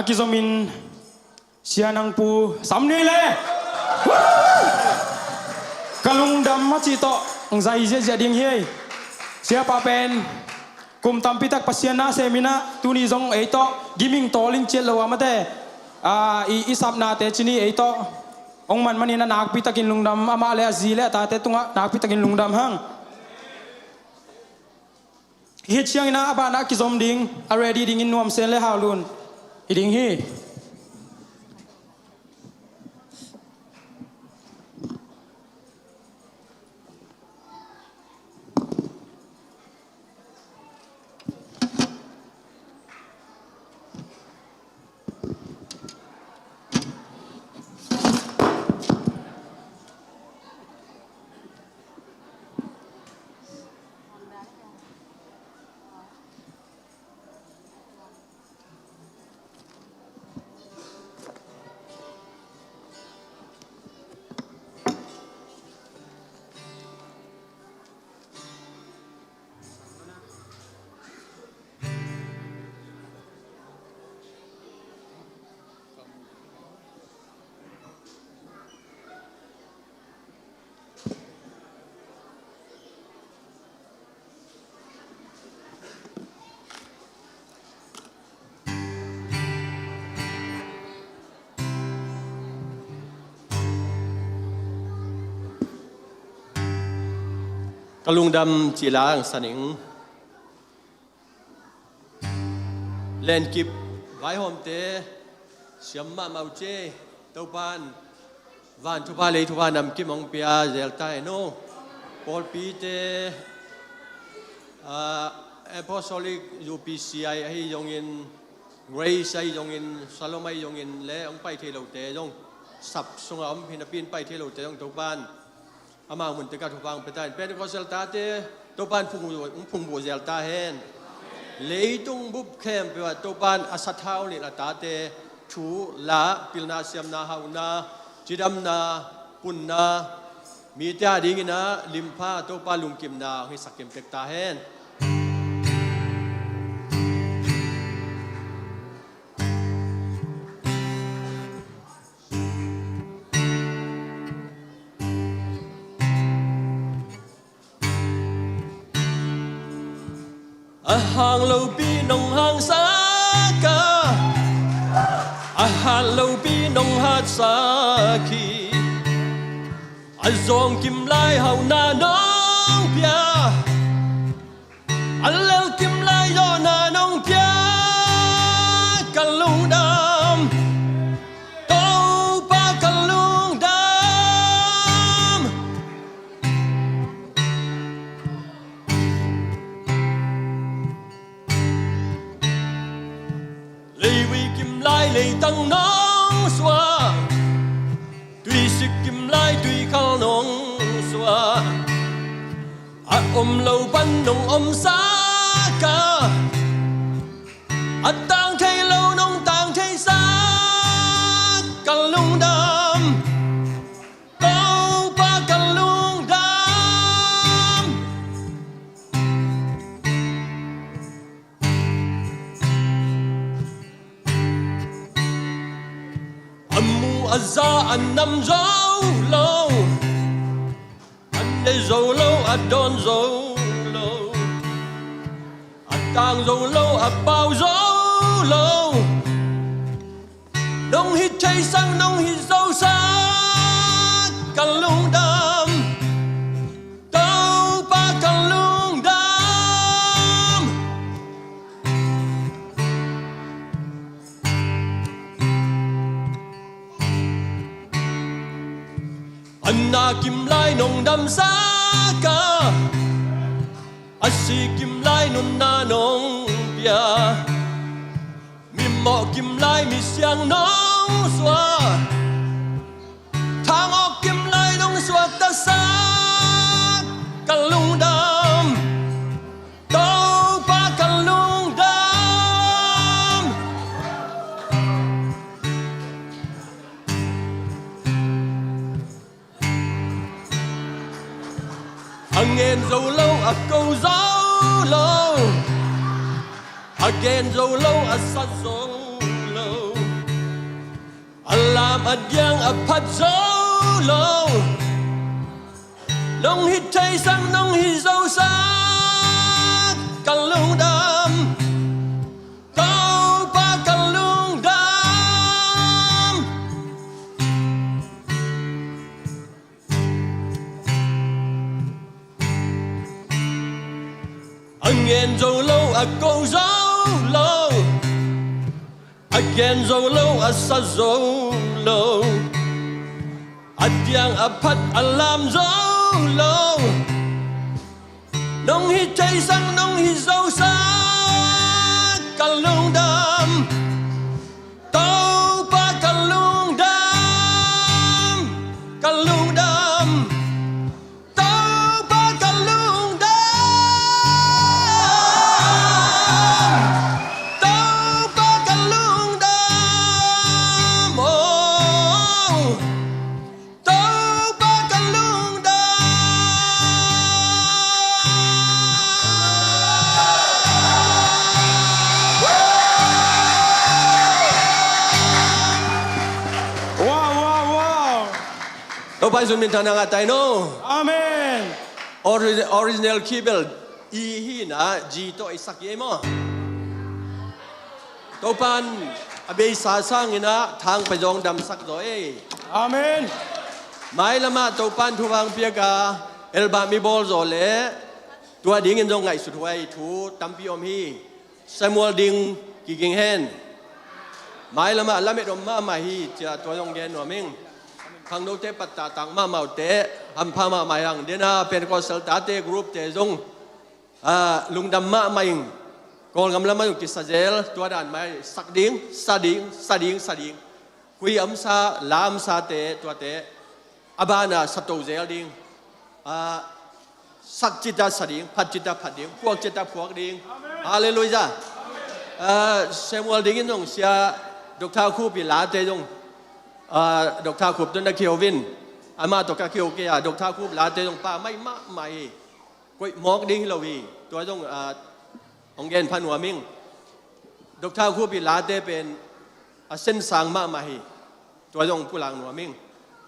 Akizomin siya nang pu samnile kalung dam macito ang zai je jading hei siapa pen kum tampitak pasiana semina tuni zong eito giming tolin chel lawa mate i isap na te chini eito ong man manina nak pitakin lungdam ama le azile ta te tunga nak pitakin lungdam hang hit siang ina aba na kizom ding already ding in nuam sen le haulun iding hiกลุงดำจีลางสนิงเล่นกิบไว้หอมเตะเสียมมาเมาเจเต้าปานวานทุพาเลยทุพานำกิมองเปียเจลตายโนปอลปีเตapostolic UPCI ให้ยงอิน Grace ให้ยงอิน Salome ให้ยงอินและองไปเทโลเตยงสับสงอมพินาปินไปเทโลเตยงเต้าปานอามาหุ่นตะกัดทุฟังไปได้เป็นก็เซลตาเตตัวปานพุงบัวเซลตาเฮนเลยตุงบุบเข้มไปว่าตัวปานอาสัตเท้านี่ละตาเตชูละปิลนาเซียมนาฮาวนาจิดัมนาปุนนามีเตาดิ่งนาลิมพาตัวปานลุงกิมนาให้สักเก็มเตกตาเฮนห่างเราปีนงห่างสากาห่างเราปีนงหาสาคีจงกิมไลเฮานาน้องเปียเลวกิมไลยอนาน้องเปียกันลุงดำโตปากันลุงดำ ngày tăng nắng xóa tuy sức kim lai tuy khao nông xóa lâu ban nông xa cả tang thay lâu nông tang thay xa cả lung đam câu ba cả lung đam mu azza nằm dấu lâu để dấu lâu đón dấu lâu tang dấu lâu bao dấu lâu nông hít cháy sang nông hít dấu xa cả lung đam tao ba cả lung đam na kim lai nông đam xa cả si kim lai nun na nông bia mi mọ kim lai mi xiang nông xóa thang o kim lai nông xóa ta xa cả lung đam đâu ba cả lung đam nghe dấu lâu câu dấu lâu again dấu lâu sát dấu lâu làm giang phát dấu lâu nông hít cháy sang nông hít dấu xa cả lung đam câu ba cả lung đam nghe dấu lâu câu dấu lâu again dấu lâu sát dấu lâu giang phát làm dấu lâu nông hít cháy sang nông hít dấu xa cả lung đam tao ba cả lung đam cả lung đam tao ba cả lung đam tao ba cả lung đam oh tao ba cả lung đam Tao bay xuống miền Tây Nam Tây no. Amen. Original keyboard i hi na G to isak ye mo. Tao pan abe sa sang ina thang pa jong dam sak rồi. Amen. Mai lama tao pan thu vang pia ka elba mi bol rồi le. Tua ding in jong ngai sut huai thu tampi om hi. Samuel ding ki ging hen. Mai lama lamet om ma hi cha tua jong gen no ming. Khang nô tế bát ta tang ma mạo tế ham pha ma mai hang dena Pentecostal ta tế group tế jong lung dam ma mai kol ngam lama yung kisajel tua dan mai sak ding sa ding kui am sa lam sa tế tua tế abana sato zel ding sak chita sa ding phat chita phat ding puak chita puak ding hallelujah Samuel ding jong sia Dr. Khu pi la tế jong Dr. Khub tuân đã kêu vin, ama Dr. kêu kia Dr. Khub là tên ông pa mai ma mai, quậy móc đi lâu vì tôi trong ông gen phan hòa minh, Dr. Khub bị lá tênเป็นsen sang ma mai, tôi trong phụ lang hòa minh,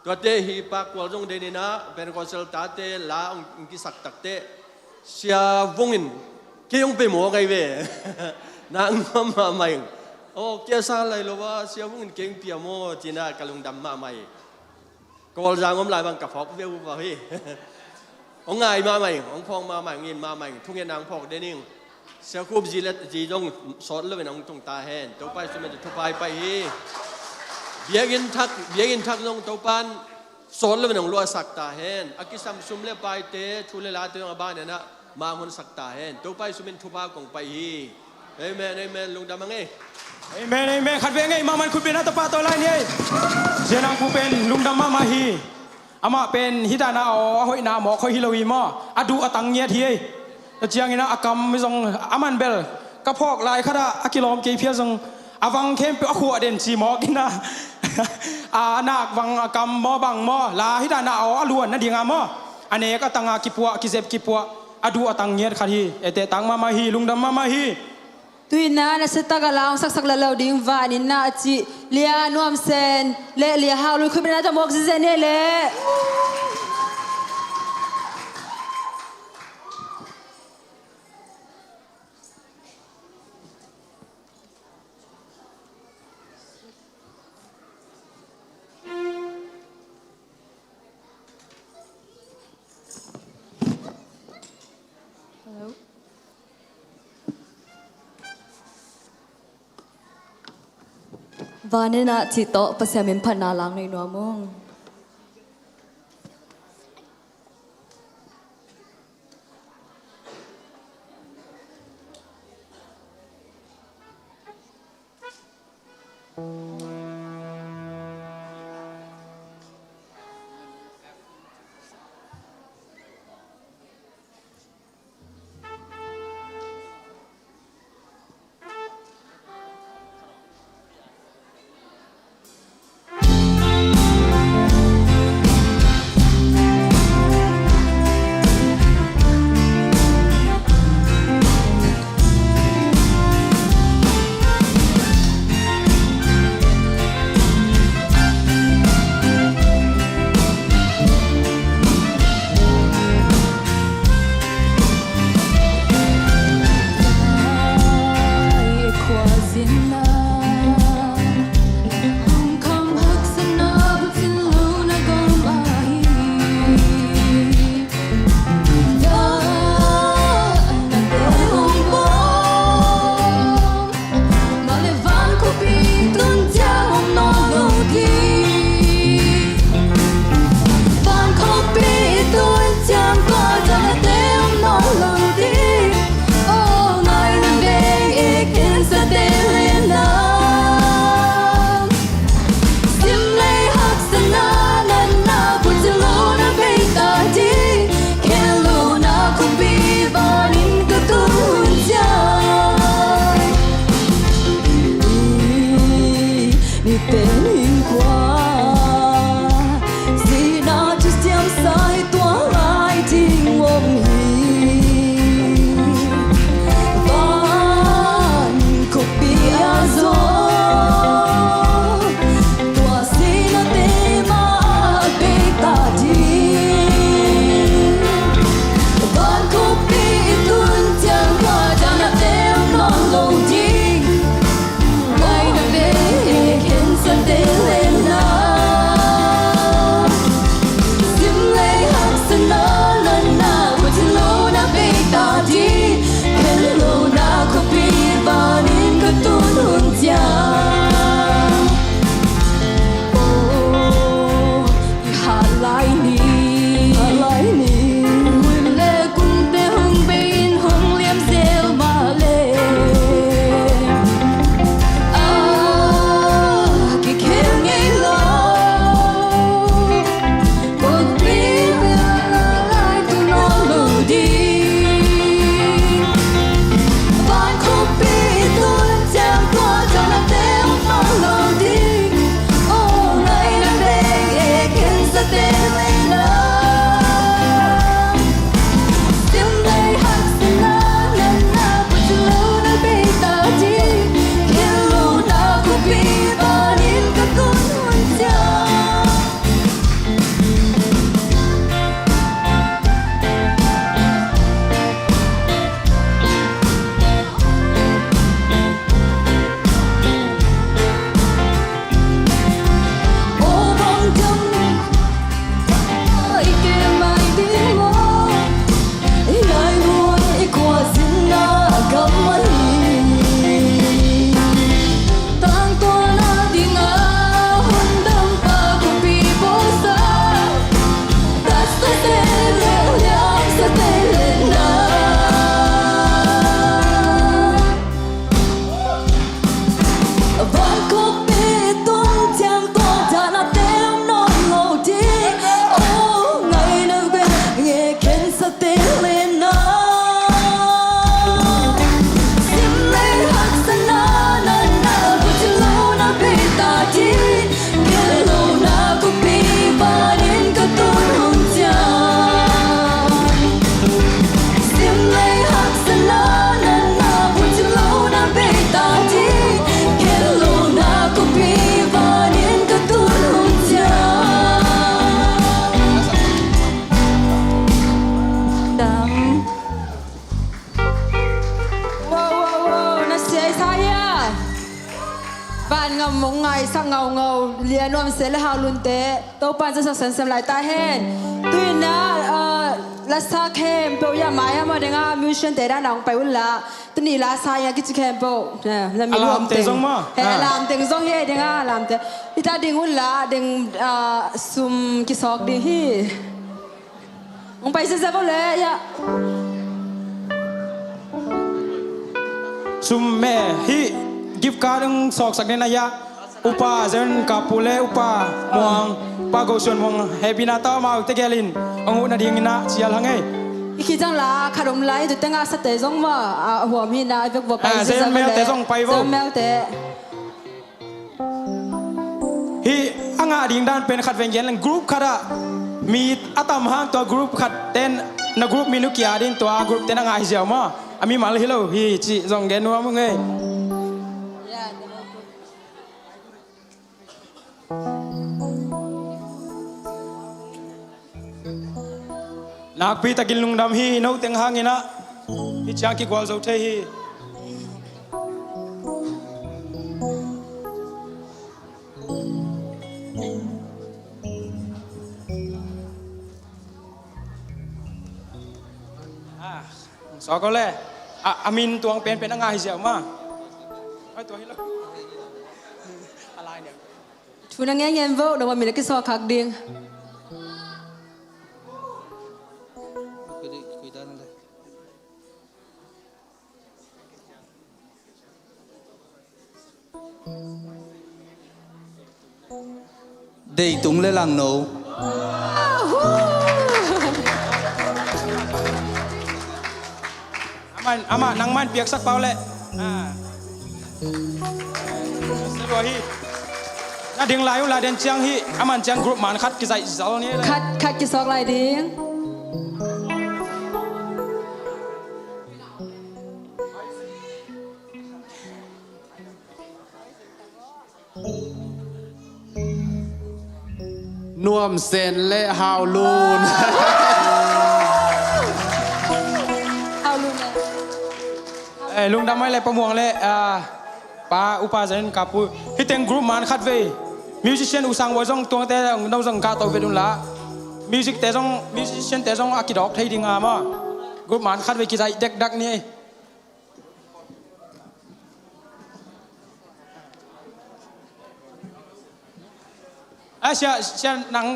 tôi tên hi pa qual trong đây naเป็นคนta tên lá ông kí sắc tắc tên, xia vungin, kí ông bị móc cái về, nang ma mai. Oh, kia sa lại lo wa sia vung keng pia mo tina kalung dam ma mai. Kol jang om lai bang ka phok veu wa hi. Ong ngai ma mai, ong phong ma mai ngin ma mai, thung yen nang phok de ning. Sia khub ji let ji jong sot le ong tung ta hen. To pai su me to pai pai hi. Biegin thak nong to pan sot le ong lo sak ta hen. Akisam sum le pai te thu le la te ong ba ne na ma ngon sak ta hen. To pai su men thu pa kong pai hi. Amen amen lung dam ang เอเมนเอเมนขัดเวงไงมามันคุณเป็นนัตปาตัวไรนี่เจนังผู้เป็นลุงดำมาฮีอามาเป็นฮิตานาอ๋อหอยนาหมอคอยฮิโลวีมออดูอตังเงียทีเจียงอินะอากรรมไม่ทรงอามันเบลกระพอกลายขดาอากิลอมเกียเพียทรงอาวังเข้มเปอขวดเด่นชีหมอกินนะอานักวังอากรรมหมอบังหมอลาฮิตานาอ๋อล้วนนั่นดีงามหมออันนี้ก็ตังอากิปัวกิเซบกิปัวอดูอตังเงียขัดฮีเอเตตังมาฮีลุงดำมาฮีตุยนานะสตากะลาวสักๆละลาวดิ่งวานินาจิเลียนวมเซนเลเลียฮาวลุยคุเป็นนาตมอกเซนเนเลวานินาจิโตปะเสมิมพันนาลังในนัวมง มงไงสักเงาเลียนวมเสลหาลุนเตโตปันจะสักสันสลายตาเห็นตุยนะลาซาเข้มเปียมามาเดงามิวชันเตด้านหลังไปวุ่นละตุนี่ลาซายากิจเข้มเปียแล้วมีรวมเต็งลามเต็งซงเฮเดงาลามเตอิตาดิงวุ่นละดิงซุมกิสอกดิฮีมงไปเสียก็เลยยะซุมแม่ฮิกิฟการ์ดสอกสักเนนายะอุปาเซนกับปุเลอุปามวงปาโกชวนมวงเฮปินาตามาอุตเกลินองุนาดิงนะเชียร์ลังเออีกจังละขนมไล่จุดตั้งอาสเตจงมาหัวมีนาเบิกบอกไปเซนเมลเตจงไปวะเซนเมลเตฮิอ่างดิ่งด้านเป็นขัดเวงเย็นกรุ๊ปขัดมีอัตมหางตัวกรุ๊ปขัดเต้นนกรุ๊ปมีนุกี้ดินตัวกรุ๊ปเต้นอ่างเสียวมาอามีมาเลยฮิโลฮิจิจงเกนัวมึงเอนักพิตากินลุงดำฮีโนเต็งหางเงินะฮิจางกิกวาลโซเทฮีสอกเลยอามินตัวเป็นอ่างเสียวมาไอตัวฮิโลอะไรเนี่ยทุนงั้นเงินโวเดี๋ยวมีเล็กสอขักดิ่งเด็กตุงเลลังโนอามานังมันเปียกสักเปล่าเลยสวัสดีน่าดิ่งลายอุลาเดนเจียงฮีอามันเจียงกรุ๊ปมันคัดกิจใจสาวนี้เลยคัดกิจสอกลายดิ่งนวมเซนและฮาวลูนลุงดำไม่เลยประมวงเลยป้าอุปาเซนกับปุฮิตเต็งกรุ๊ปมันคัดเวมิวสิชเชนอุสังวะจงตัวแต่เราจงกาตัวเวดุนละมิวสิกแต่จงมิวสิชเชนแต่จงอากิดอกไทยดิ่งอามากรุ๊ปมันคัดเวกิจใจเด็กดักนี่เชียนัง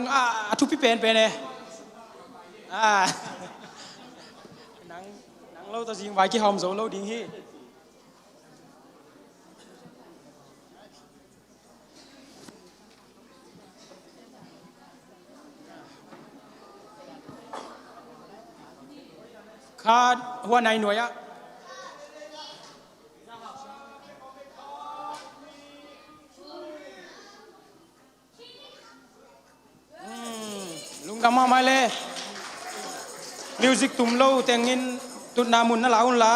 ทุบพี่เป็นเนี่ยนังเราตัวจริงไว้กี่หอมโซเราดิ่งฮีขาดหัวในหน่วยอะลุงดำมาไม่เลยมิวสิกตุ่มเล่าแต่งเงินตุนนามุนน่าหลาอุ่นละ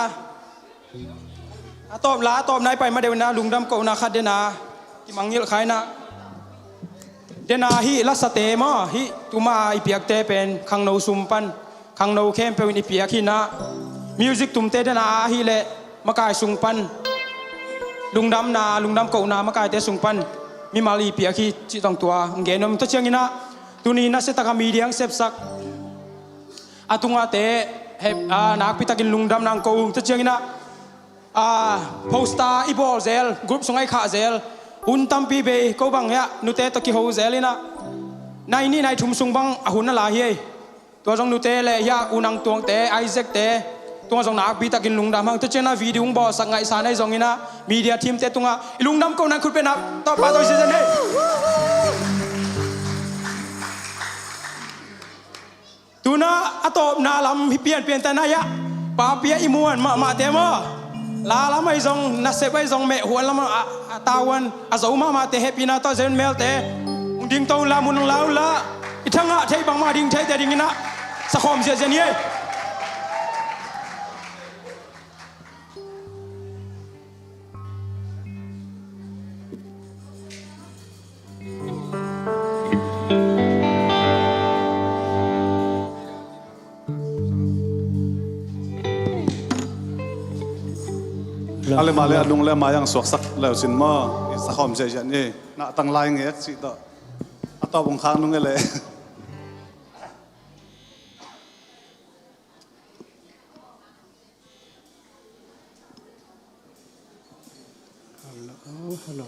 ตอบนายไปมาเดี๋ยวนะลุงดำก็นาคัดเดนาที่มังเยอะขายนะเดนาฮิลัสเตมาฮิตุมาอีเปียกเตเป็นขังโนซุมปันขังโนเข้มเป็นอีเปียกฮินะมิวสิกตุ่มเตเดนาฮิเละมากายซุงปันลุงดำก็นามากายเตซุงปันมีมาลีเปียกฮิจิตองตัวเงนมตัวเชียงนะตุนีน่าเสตากามีเดียงเซฟสักอาตุงอาเตเฮนักพิตากินลุงดำนางกูตัวเชียงนะโพสต์อีบอลเซลกรุ๊ปส่งไอ้ขาเซลหุ่นตั้มปีเบย์ก็บังเฮะนุเตตะกี้โฮเซลนะนายนี่นายทุ่มส่งบังหุ่นนั่นละเฮตัวจงนุเตเลยยาอุนังตัวเตไอเซกเตตัวจงนักพิตากินลุงดำฮังตัวเชียงนะวิดีโอบอสังไงสานไอจงนี่นะมีเดียทีมเตตุงะลุงดำก็นั่งคุยเป็นนักต่อไปตัวซีซันเฮตูน่าอัตบนาลำเปลี่ยนแต่นายะป้าเปียอิมวนมาเตมอลาลำไม่จงนัสเซไปจงเมหัวลำตาวันอาศัยมาเตะปีนาต่อเซนเมลเตดิ่งตรงลามุนลาวละอีทั้งอ่ะใช้บางมาดิ่งใช้แต่ดิ่งนะสักคมเสียเจนี่ ale male adung le mayang suak sak le sin mo sa khom je jan e na tang lai nge si to ato bong khang nu nge le hello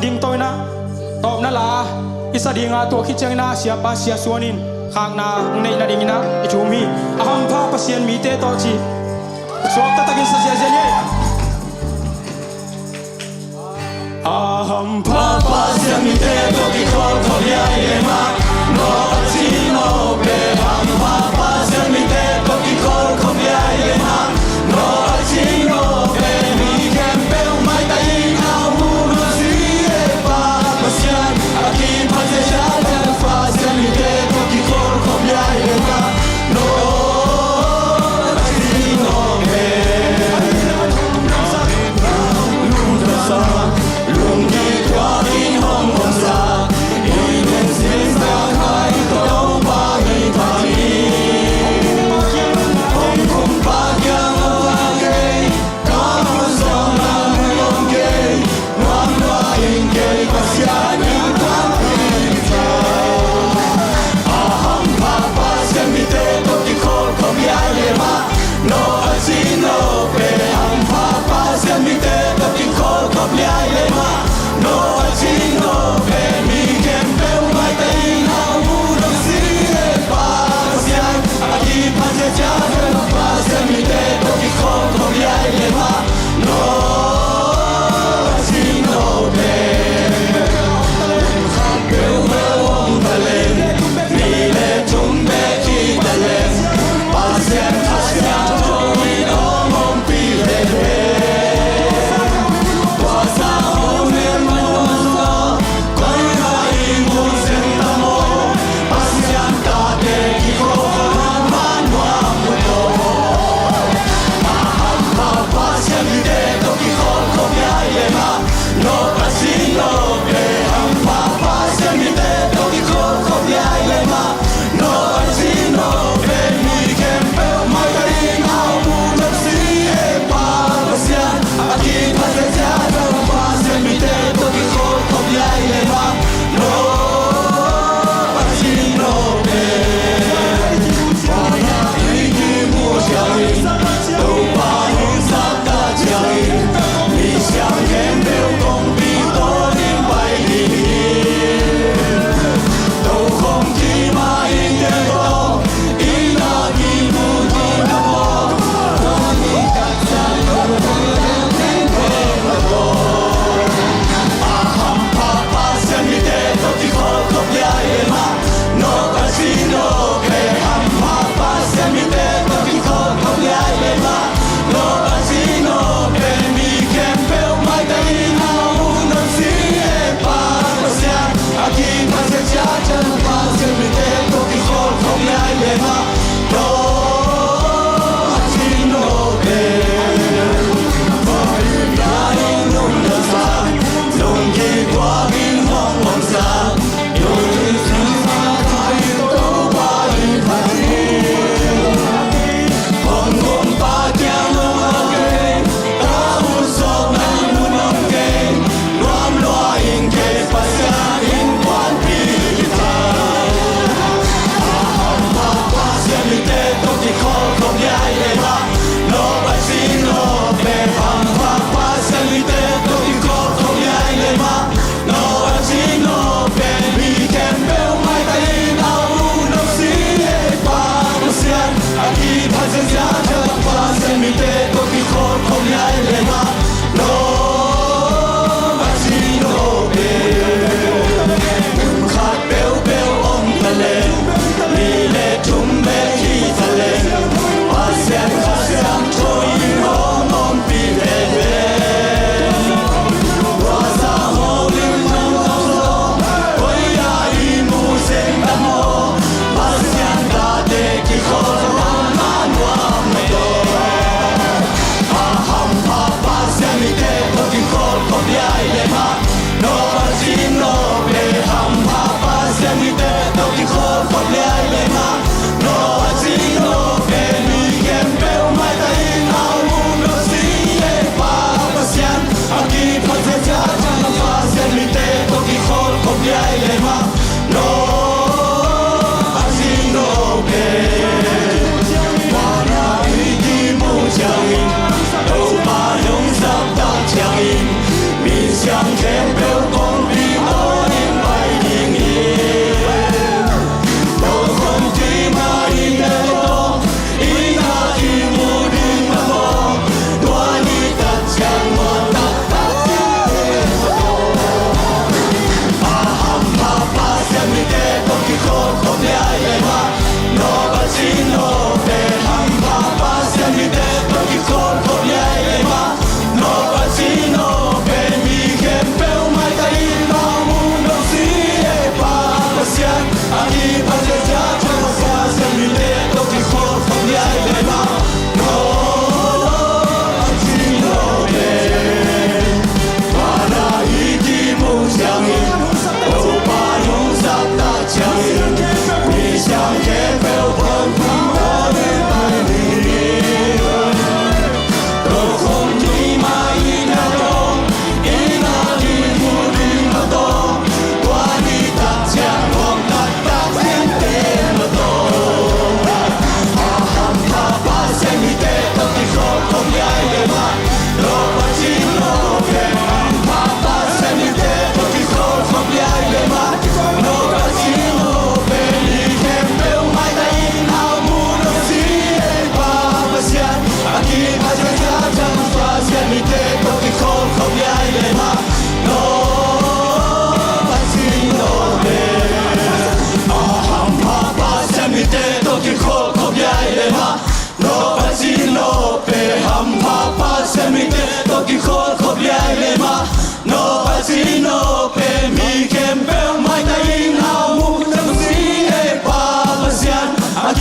ding toy na top na la isa ding a to khichang na sia pa sia suanin khang na nei na ding na ichumi aham pha pasien mi te to chi swak ta tagin sa sia ye aham pha pasien mi te to ki khol khol ya ye ma no chi no be aham pha pasien mi te to ki khol khol ya ye ma no chi no be mi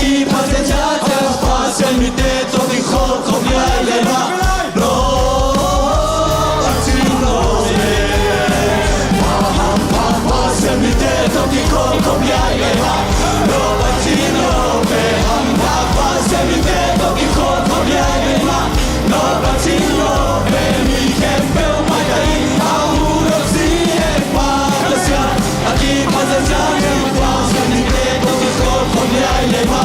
aki pate cha cha passion mi te to ki khol khom yai le ma no atino ye passion mi te to ki khol khom yai le ma no atino be ham ba passion mi te to ki khol khom yai le ma no atino be mi kem pe ma dai au no si e pa passion aki pate cha cha passion mi te to ki khol khom yai le ma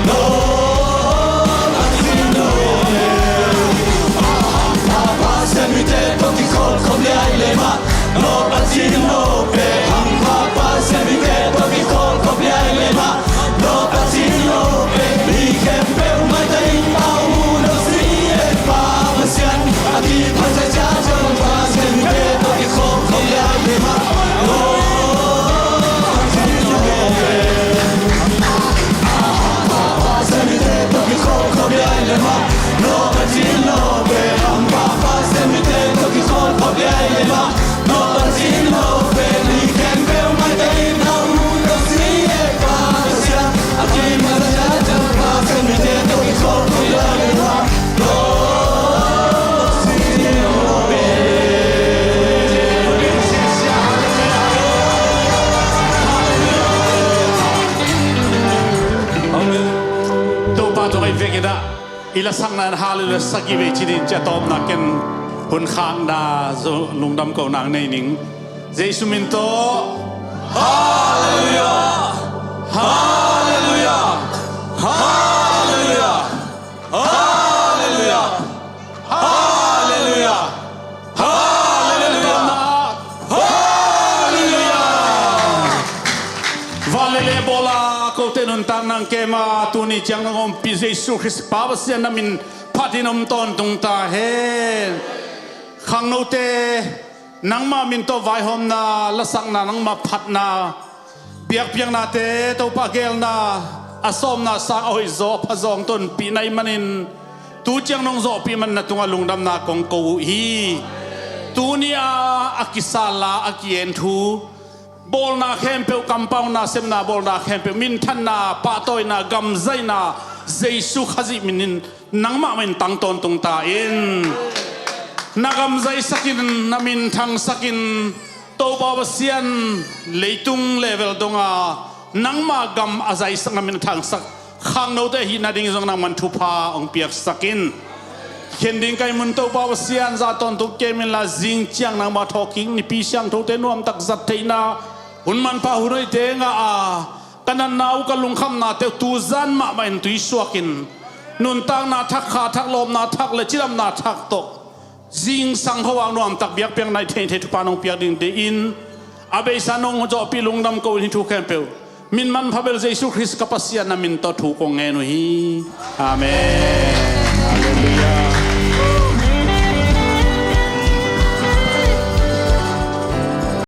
no passion mi te to ki khol khom yai le ma no atino be ham ba passion mi te to ki khol khom yai le ma no atino be mi kem pe ma dai au no si e pa passion aki pate cha cha passion mi te to ki khol khom yai le ma no atino be passion mi te to ki khol khom yai le ma no atino be ham ba passion mi te to ki khol khom yai le ma no atino be mi kem pe ma dai au no si e pa passion aki pate cha cha passion mi te to ki khol khom yai le ma no tu pa tu ai vek da ila sang na halu saki ve chi din cha tom na ken hun khang da zo lungdam ko nang nei ning jesu min to hallelujah hallelujah hallelujah hallelujah hallelujah hallelujah hallelujah valele bola ko tenun tang nang kema tu ni chang ngom pi jesu christ pa ba sian namin patinom ton tung ta hen khang no te nang ma min to vai hom na la sang na nang ma phat na piak piang na te to pa gel na asom na sang oi zo pha zong ton pi nai manin tu chang nong zo pi man na tunga lungdam na kong ko hi tu ni a akisala akien thu bol na khem pe compound na sem na bol na khem pe min than na pa toy na gam zai na jesu khazi minin nangma min tang ton tung ta in nagam zai sakin namin thang sakin to ba sian leitung level donga nangma gam azai sak namin thang sak khang no te hi na ding jong nang man thu pha ong piak sakin khending kai mun to ba sian za ton tu kemin la jing chiang nang ma talking ni pi siang tho te nuam tak zat theina hun man pa huroi te nga a kanan nau ka lung kham na te tu zan ma main tui suakin nun tang na thak kha thak lom na thak le chiram na thak to jing sang hawang nuam tak biak piang nai the the tu pa nong piak ding de in abe sanong jo pi lungdam ko ni thu khem pe min man phabel jesu christ ka pasia na min to thu ko nge no hi amen hallelujah